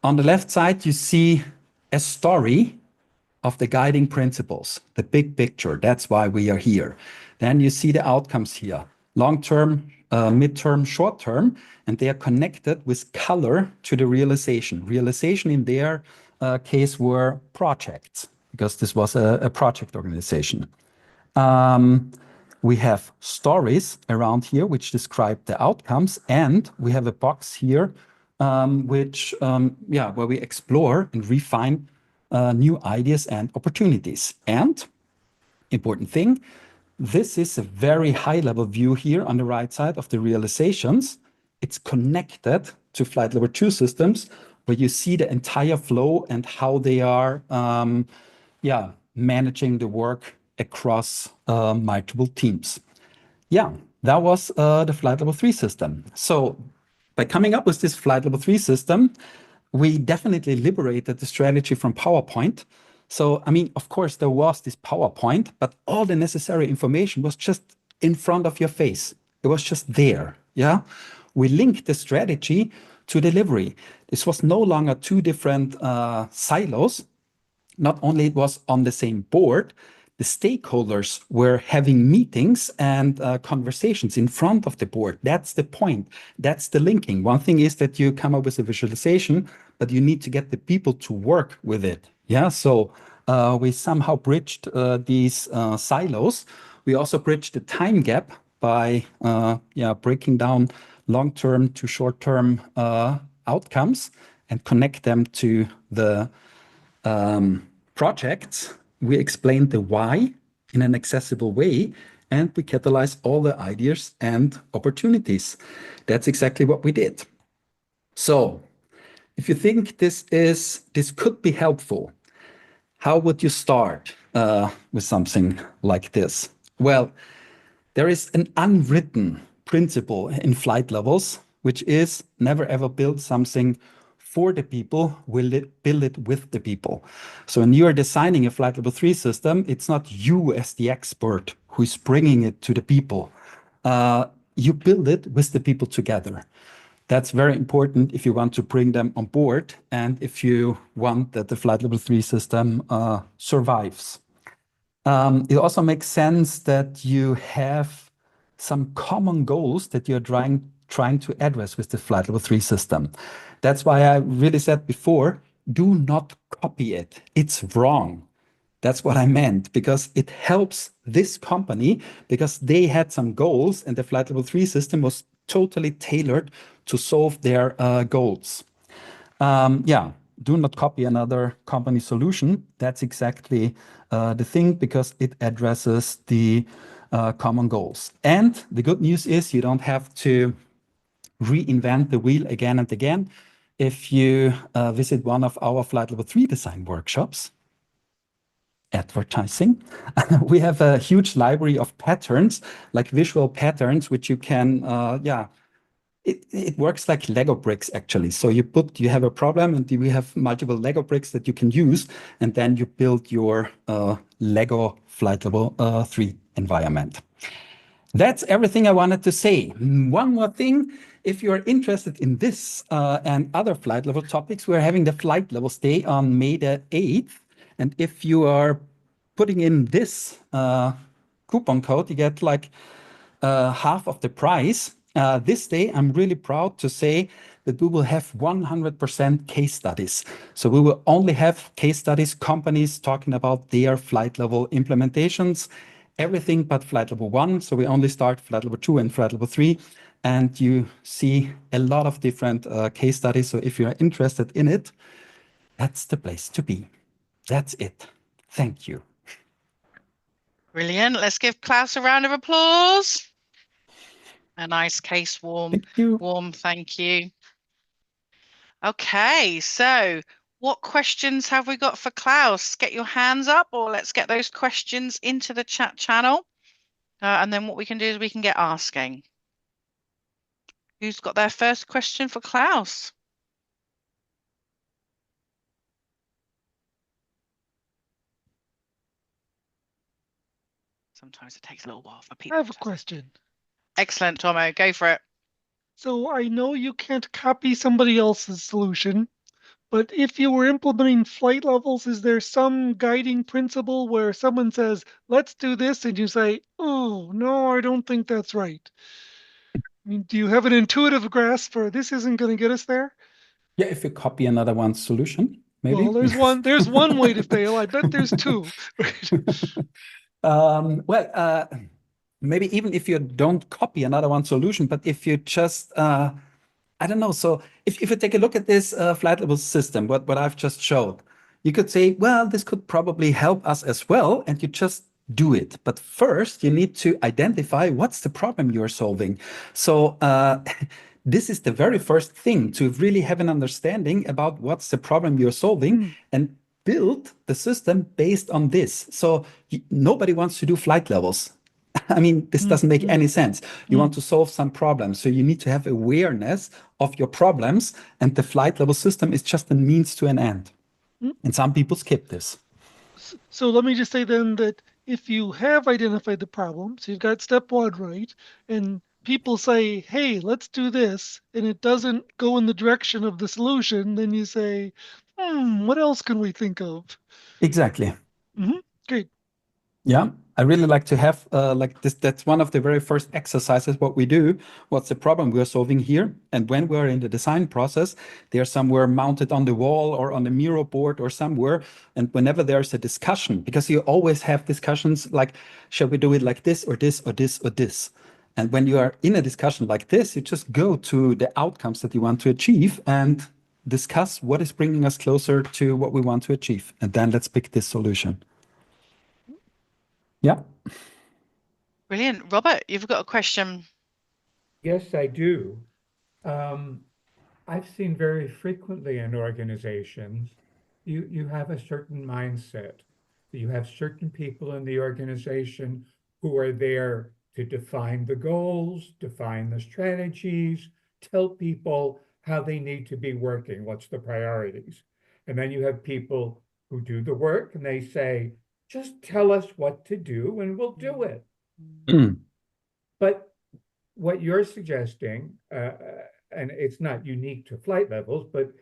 on the left side, you see a story of the guiding principles, the big picture. That's why we are here. Then you see the outcomes here, long-term, mid-term, short-term, and they are connected with color to the realization. Realization in their case were projects, because this was a project organization. We have stories around here which describe the outcomes, and we have a box here where we explore and refine new ideas and opportunities. And important thing, this is a very high level view here on the right side of the realizations. it's connected to flight level 2 systems where you see the entire flow and how they are managing the work across multiple teams. Yeah, that was the flight level 3 system. So by coming up with this flight level 3 system, we definitely liberated the strategy from PowerPoint. So, I mean, of course, there was this PowerPoint, but all the necessary information was just in front of your face. It was just there. Yeah. We linked the strategy to delivery. This was no longer two different silos. Not only it was on the same board, the stakeholders were having meetings and conversations in front of the board. That's the point. That's the linking. One thing is that you come up with a visualization, but you need to get the people to work with it. Yeah. So we somehow bridged these silos. We also bridged the time gap by breaking down long-term to short-term outcomes and connect them to the projects. We explained the why in an accessible way, and we catalyze all the ideas and opportunities. That's exactly what we did. So if you think this could be helpful, how would you start with something like this? Well, there is an unwritten principle in flight levels, which is never ever build something for the people, build it with the people. So when you are designing a flight level 3 system, it's not you as the expert who is bringing it to the people. You build it with the people together. That's very important if you want to bring them on board and if you want that the flight level 3 system survives. It also makes sense that you have some common goals that you're trying to address with the flight level 3 system. That's why I really said before, do not copy it. It's wrong. That's what I meant, because it helps this company because they had some goals and the flight level 3 system was totally tailored to solve their goals. Do not copy another company solution. That's exactly the thing because it addresses the common goals. And the good news is you don't have to reinvent the wheel again and again. If you visit one of our flight level 3 design workshops, advertising, we have a huge library of patterns, like visual patterns, which you can, it works like Lego bricks actually. So you have a problem and we have multiple Lego bricks that you can use, and then you build your Lego flight level 3 environment. That's everything I wanted to say. One more thing, if you're interested in this and other flight level topics, we're having the flight levels day on May the 8th. And if you are putting in this coupon code, you get like half of the price. This day, I'm really proud to say that we will have 100% case studies. So we will only have case studies, companies talking about their flight level implementations, everything but flight level 1. So we only start flight level 2 and flight level 3. And you see a lot of different case studies. So if you're interested in it, that's the place to be. That's it. Thank you. Brilliant. Let's give Klaus a round of applause. A nice case Thank you. warm thank you. Okay, so what questions have we got for Klaus? Get your hands up, or let's get those questions into the chat channel. And then what we can do is we can get asking. Who's got their first question for Klaus? Sometimes it takes a little while for people. I have a question. Excellent, Tomo. Go for it. So I know you can't copy somebody else's solution, but if you were implementing flight levels, is there some guiding principle where someone says, let's do this, and you say, oh, no, I don't think that's right? I mean, do you have an intuitive grasp for this isn't going to get us there? Yeah, if you copy another one's solution, maybe. Well, there's one way to fail. I bet there's two. Maybe even if you don't copy another one solution, but if you just, I don't know. So if you take a look at this flight level system, what I've just showed, you could say, well, this could probably help us as well. And you just do it. But first, you need to identify what's the problem you're solving. So this is the very first thing, to really have an understanding about what's the problem you're solving and build the system based on this. So nobody wants to do flight levels. I mean, this doesn't make any sense. You want to solve some problems. So you need to have awareness of your problems, and the flight level system is just a means to an end. And some people skip this. So let me just say then that if you have identified the problem, so you've got step one right, and people say, hey, let's do this, and it doesn't go in the direction of the solution, then you say, what else can we think of? Exactly. Great. Yeah, I really like to have like this. That's one of the very first exercises what we do. What's the problem we're solving here? And when we're in the design process, they're somewhere mounted on the wall or on the Miro board or somewhere. And whenever there's a discussion, because you always have discussions like, shall we do it like this or this or this or this? And when you are in a discussion like this, you just go to the outcomes that you want to achieve and discuss what is bringing us closer to what we want to achieve. And then let's pick this solution. Yeah. Brilliant. Robert, you've got a question. Yes, I do. I've seen very frequently in organizations, you have a certain mindset. You have certain people in the organization who are there to define the goals, define the strategies, tell people how they need to be working, what's the priorities. And then you have people who do the work and they say, just tell us what to do and we'll do it. But what you're suggesting, and it's not unique to flight levels, but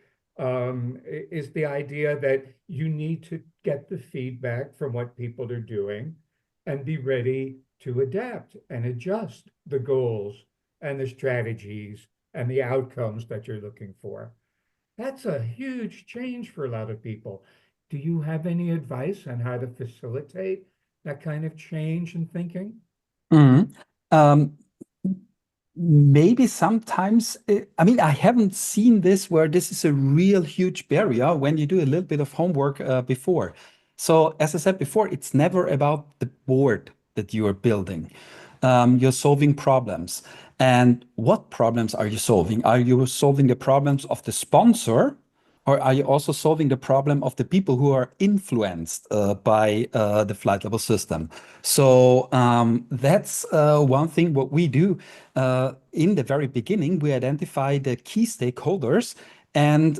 is the idea that you need to get the feedback from what people are doing and be ready to adapt and adjust the goals and the strategies and the outcomes that you're looking for. That's a huge change for a lot of people. Do you have any advice on how to facilitate that kind of change in thinking? Maybe sometimes, I mean, I haven't seen this where this is a real huge barrier when you do a little bit of homework before. So as I said before, it's never about the board that you are building. You're solving problems. And what problems are you solving? Are you solving the problems of the sponsor? Or are you also solving the problem of the people who are influenced by the flight level system? So that's one thing what we do. In the very beginning, we identify the key stakeholders and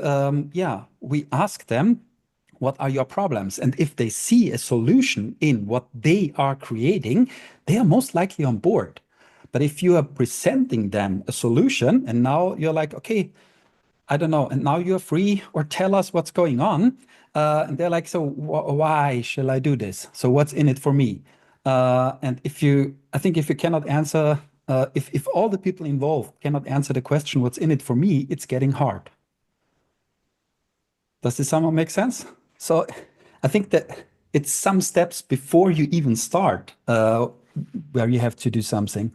yeah, we ask them, what are your problems? And if they see a solution in what they are creating, they are most likely on board. But if you are presenting them a solution and now you're like, okay, I don't know, and now you're free, or tell us what's going on. And they're like, so why shall I do this? So what's in it for me? And I think if you cannot answer, if all the people involved cannot answer the question, what's in it for me, it's getting hard. Does this somehow make sense? So I think that it's some steps before you even start where you have to do something.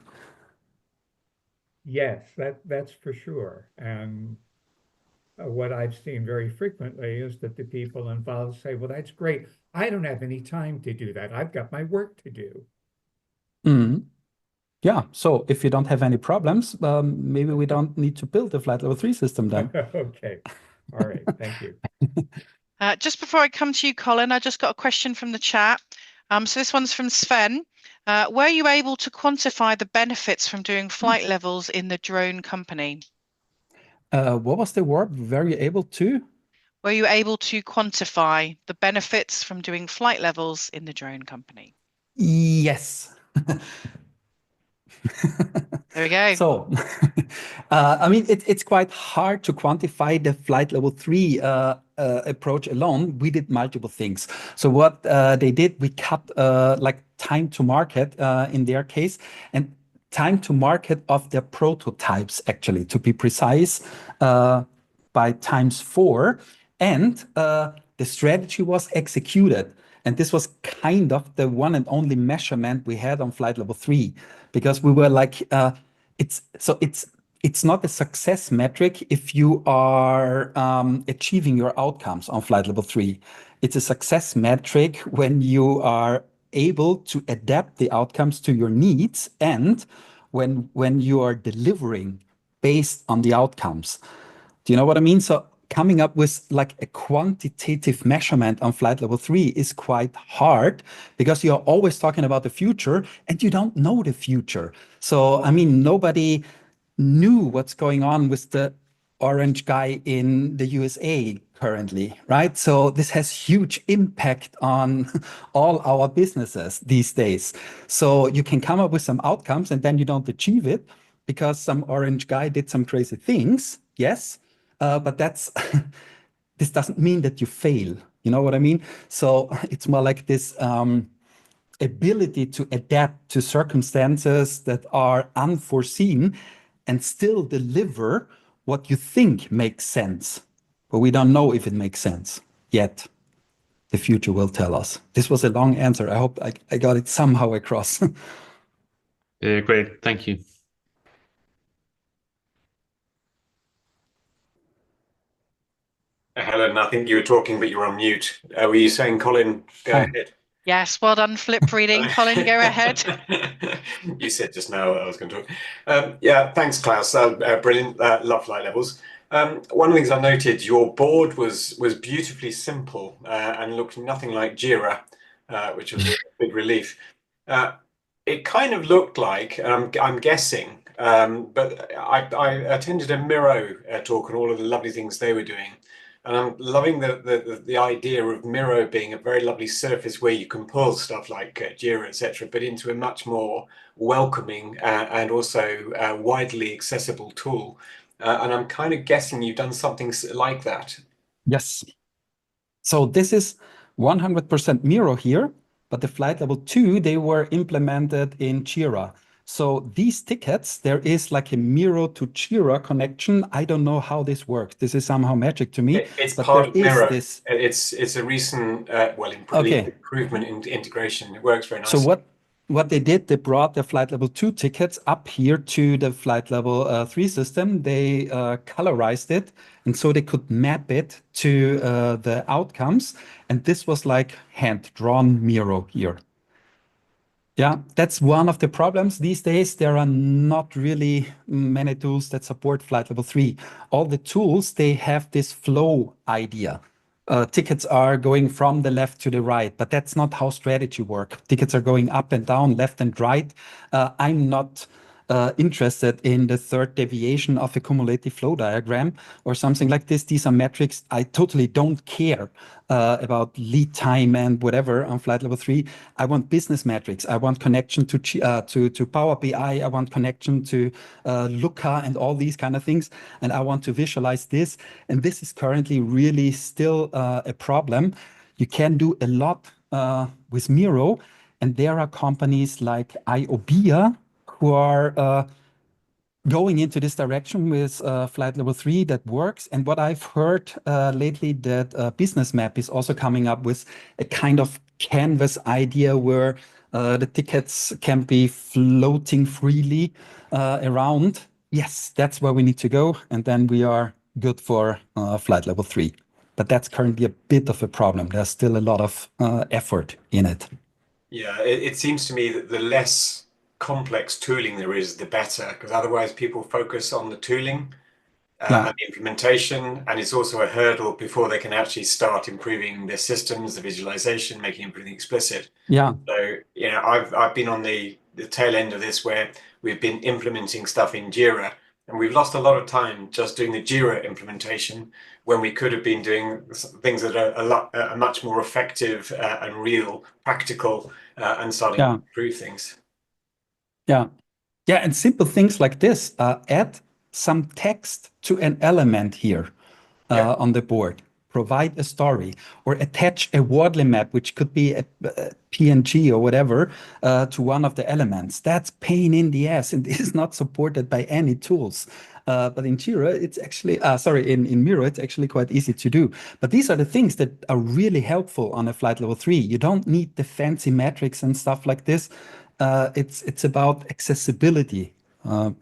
Yes, that's for sure. And what I've seen very frequently is that the people involved say, well, that's great. I don't have any time to do that. I've got my work to do. Yeah, so if you don't have any problems, maybe we don't need to build a flight level 3 system then. Okay. All right. Thank you. Just before I come to you, Colin, I just got a question from the chat. So this one's from Sven. Were you able to quantify the benefits from doing flight levels in the drone company? What was the word? Were you able to? Were you able to quantify the benefits from doing flight levels in the drone company? Yes. There we go. So, I mean, it's quite hard to quantify the flight level 3 approach alone. We did multiple things. So what they did, we cut like time to market in their case, and time to market of their prototypes, actually, to be precise, by ×4. And the strategy was executed. And this was kind of the one and only measurement we had on flight level 3, because we were like, it's not a success metric if you are achieving your outcomes on flight level 3. It's a success metric when you are able to adapt the outcomes to your needs and when you are delivering based on the outcomes. Do you know what I mean? So coming up with like a quantitative measurement on flight level 3 is quite hard because you're always talking about the future and you don't know the future. So, I mean, nobody knew what's going on with the orange guy in the USA currently, right? So this has huge impact on all our businesses these days. So you can come up with some outcomes and then you don't achieve it because some orange guy did some crazy things. Yes, but that's this doesn't mean that you fail. You know what I mean? So it's more like this ability to adapt to circumstances that are unforeseen and still deliver what you think makes sense. But we don't know if it makes sense yet. The future will tell us. This was a long answer. I hope I got it somehow across. Yeah, great. Thank you. Helen, I think you were talking, but you were on mute. Were you saying, Colin, go ahead? Yes, well done, flip reading. Colin, go ahead. You said just now I was going to talk. Yeah, thanks, Klaus. Brilliant. Love flight levels. One of the things I noted, your board was beautifully simple and looked nothing like Jira, which was a big relief. It kind of looked like, I'm guessing, but I attended a Miro talk and all of the lovely things they were doing. And I'm loving the idea of Miro being a very lovely surface where you can pull stuff like Jira, etc., but into a much more welcoming and also widely accessible tool. And I'm kind of guessing you've done something like that. Yes. So this is 100% Miro here, but the flight level 2, they were implemented in Jira. So these tickets, there is like a Miro to Jira connection. I don't know how this works. This is somehow magic to me. It's but part of there is Miro. this. It's a recent improvement in integration. It works very nicely. So what they did, they brought the flight level 2 tickets up here to the flight level 3 system. They colorized it, and so they could map it to the outcomes. And this was like hand-drawn Miro here. Yeah, that's one of the problems these days. There are not really many tools that support flight level 3. All the tools, they have this flow idea. Tickets are going from the left to the right, but that's not how strategy work. Tickets are going up and down, left and right. I'm not interested in the third deviation of a cumulative flow diagram or something like this. These are metrics I totally don't care about lead time and whatever on flight level 3. I want business metrics. I want connection to Power BI. I want connection to Looker and all these kind of things. And I want to visualize this. And this is currently really still a problem. You can do a lot with Miro. And there are companies like IOBIA who are going into this direction with flight level 3 that works. And what I've heard lately, that Business Map is also coming up with a kind of canvas idea where the tickets can be floating freely around. Yes, that's where we need to go. And then we are good for flight level 3. But that's currently a bit of a problem. There's still a lot of effort in it. Yeah, it seems to me that the less complex tooling there is, the better, because otherwise people focus on the tooling and the implementation, and it's also a hurdle before they can actually start improving their systems, the visualization, making everything explicit. Yeah. So, you know, I've been on the tail end of this where we've been implementing stuff in Jira, and we've lost a lot of time just doing the Jira implementation when we could have been doing things that are much more effective and real, practical, and starting to improve things. Yeah. Yeah, and simple things like this. Add some text to an element here on the board. Provide a story or attach a Wordle map, which could be a PNG or whatever, to one of the elements. That's pain in the ass, and this is not supported by any tools. But in Jira, it's actually, in Miro, it's actually quite easy to do. But these are the things that are really helpful on a flight level 3. You don't need the fancy metrics and stuff like this. It's about accessibility. And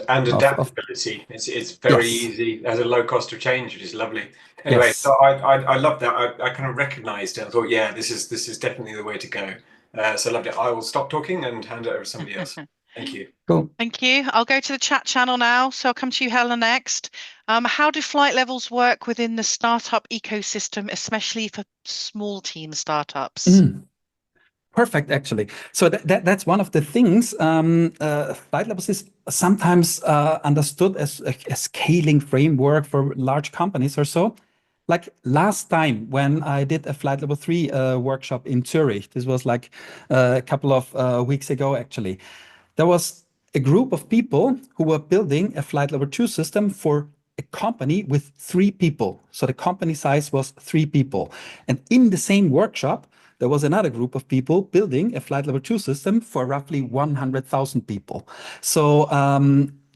adaptability. It's very easy as a low cost of change, which is lovely. Anyway, so I love that. I kind of recognized it. I thought, yeah, this is definitely the way to go. So I loved it. I will stop talking and hand it over to somebody else. Thank you. Cool. Thank you. I'll go to the chat channel now. So I'll come to you, Helen, next. How do flight levels work within the startup ecosystem, especially for small team startups? Perfect, actually. So that's one of the things. Flight levels is sometimes understood as a scaling framework for large companies or so. Like last time when I did a Flight Level 3 workshop in Zurich, this was like a couple of weeks ago, actually. There was a group of people who were building a Flight Level 2 system for a company with 3 people. So the company size was 3 people. And in the same workshop, there was another group of people building a Flight Level 2 system for roughly 100,000 people. So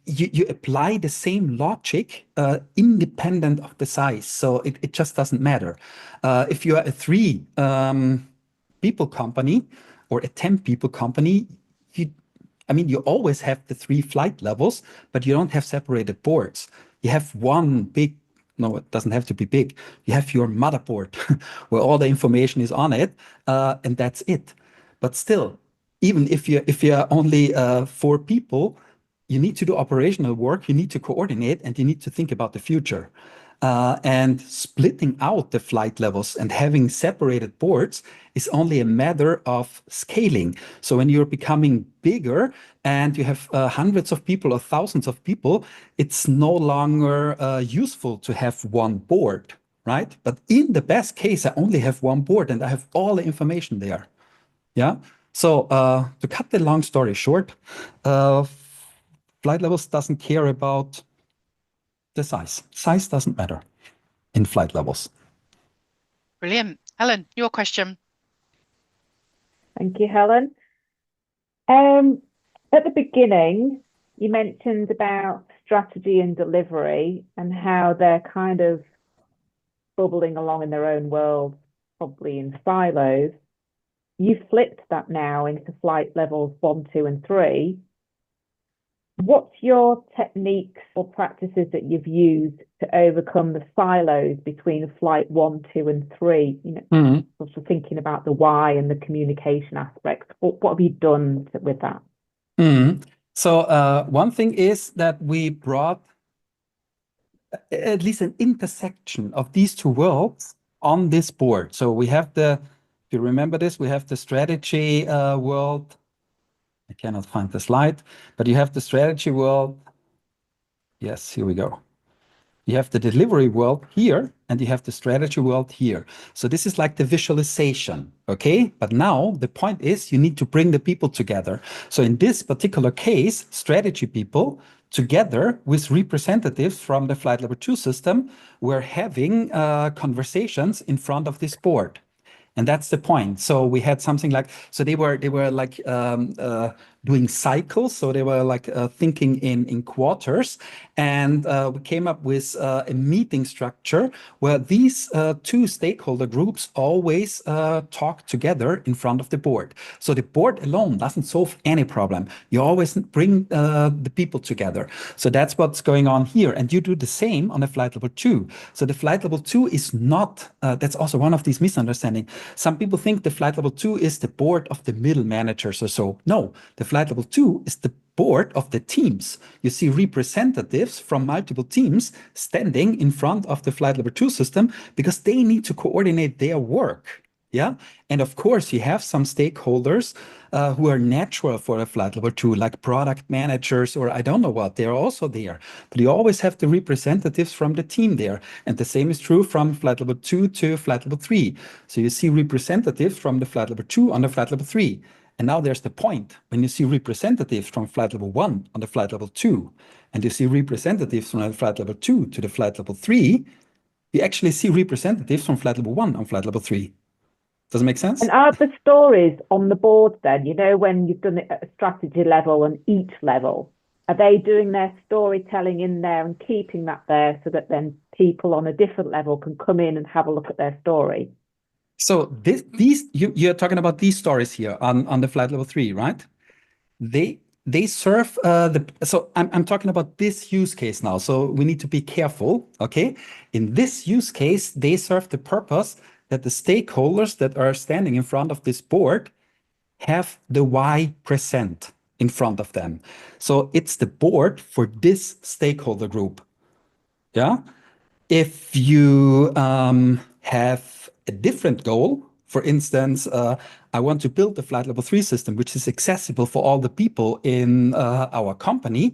you apply the same logic independent of the size. So it just doesn't matter. If you are a 3 people company or a 10 people company, you always have the 3 flight levels, but you don't have separated boards. You have one big, no, it doesn't have to be big. You have your motherboard where all the information is on it, and that's it. But still, even if you're only 4 people, you need to do operational work, you need to coordinate, and you need to think about the future. And splitting out the flight levels and having separated boards is only a matter of scaling. So when you're becoming bigger and you have hundreds of people or thousands of people, it's no longer useful to have one board, right? But in the best case, I only have one board and I have all the information there. Yeah. So to cut the long story short, flight levels doesn't care about the size. Size doesn't matter in flight levels. Brilliant. Helen, your question. Thank you, Helen. At the beginning, you mentioned about strategy and delivery and how they're kind of bubbling along in their own world, probably in silos. You flipped that now into flight levels 1, 2, and 3. What's your techniques or practices that you've used to overcome the silos between flight 1, 2, and 3? Also thinking about the why and the communication aspects. What have you done with that? So one thing is that we brought at least an intersection of these 2 worlds on this board. So we have if you remember this, we have the strategy world. I cannot find the slide, but you have the strategy world. Yes, here we go. You have the delivery world here, and you have the strategy world here. So this is like the visualization, okay? But now the point is you need to bring the people together. So in this particular case, strategy people together with representatives from the Flight Level 2 system were having conversations in front of this board. And that's the point. So we had something like, so they were like doing cycles. So they were like thinking in quarters. And we came up with a meeting structure where these 2 stakeholder groups always talk together in front of the board. So the board alone doesn't solve any problem. You always bring the people together. So that's what's going on here. And you do the same on the Flight Level 2. So the Flight Level 2 is not, that's also one of these misunderstandings. Some people think the Flight Level 2 is the board of the middle managers or so. No, the Flight Level 2 is the board of the teams. You see representatives from multiple teams standing in front of the Flight Level 2 system because they need to coordinate their work. Yeah. And of course, you have some stakeholders who are natural for a Flight Level 2, like product managers or I don't know what, they're also there. But you always have the representatives from the team there. And the same is true from Flight Level 2 to Flight Level 3. So you see representatives from the Flight Level 2 on the Flight Level 3. And now there's the point. When you see representatives from Flight Level 1 on the Flight Level 2, and you see representatives from the Flight Level 2 to the Flight Level 3, you actually see representatives from Flight Level 1 on Flight Level 3. Does it make sense? And are the stories on the board then, when you've done it at a strategy level and each level, are they doing their storytelling in there and keeping that there so that then people on a different level can come in and have a look at their story? So you're talking about these stories here on the Flight Level 3, right? They serve so I'm talking about this use case now. So we need to be careful, okay? In this use case, they serve the purpose that the stakeholders that are standing in front of this board have the why present. in front of them. So it's the board for this stakeholder group. Yeah. If you have a different goal, for instance, I want to build a flight level 3 system, which is accessible for all the people in our company,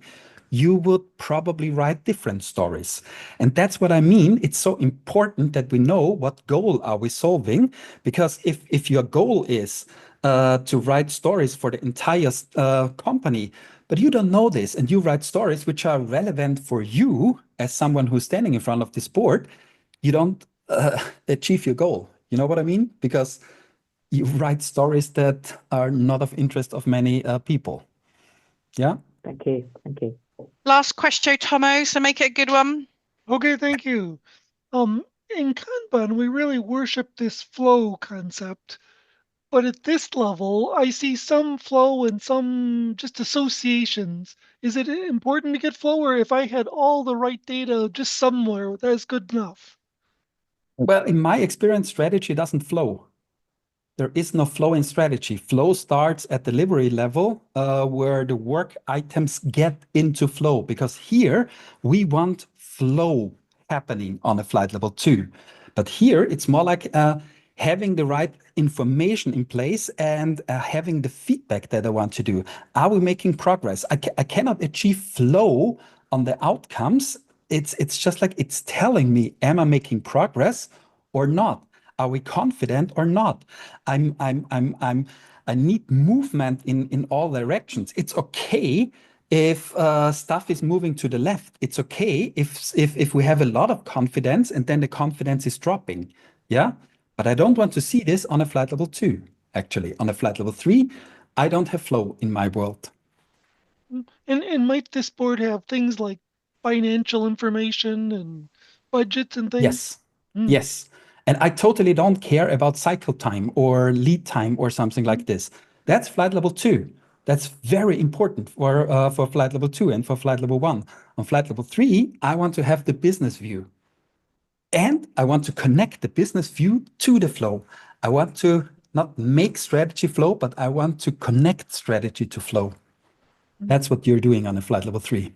you would probably write different stories. And that's what I mean. It's so important that we know what goal are we solving, because if your goal is to write stories for the entire company, but you don't know this, and you write stories which are relevant for you as someone who's standing in front of this board, you don't achieve your goal. You know what I mean? Because you write stories that are not of interest of many people. Yeah. Thank you. Thank you. Last question, Tomo, so make it a good one. Okay, thank you. In Kanban, we really worship this flow concept. But at this level, I see some flow and some just associations. Is it important to get flow, or if I had all the right data just somewhere, that's good enough? Well, in my experience, strategy doesn't flow. There is no flow in strategy. Flow starts at delivery level, where the work items get into flow, because here we want flow happening on a flight level 2. But here it's more like having the right information in place and having the feedback that I want to do. Are we making progress? I cannot achieve flow on the outcomes. It's just like it's telling me, am I making progress or not? Are we confident or not? I need movement in all directions. It's okay if stuff is moving to the left. It's okay if we have a lot of confidence and then the confidence is dropping. Yeah. But I don't want to see this on a flight level 2, actually. On a flight level 3, I don't have flow in my world. And might this board have things like financial information and budgets and things? Yes. Yes. And I totally don't care about cycle time or lead time or something like this. That's flight level 2. That's very important for flight level 2 and for flight level 1. On flight level 3, I want to have the business view. And I want to connect the business view to the flow. I want to not make strategy flow, but I want to connect strategy to flow. That's what you're doing on a flight level 3.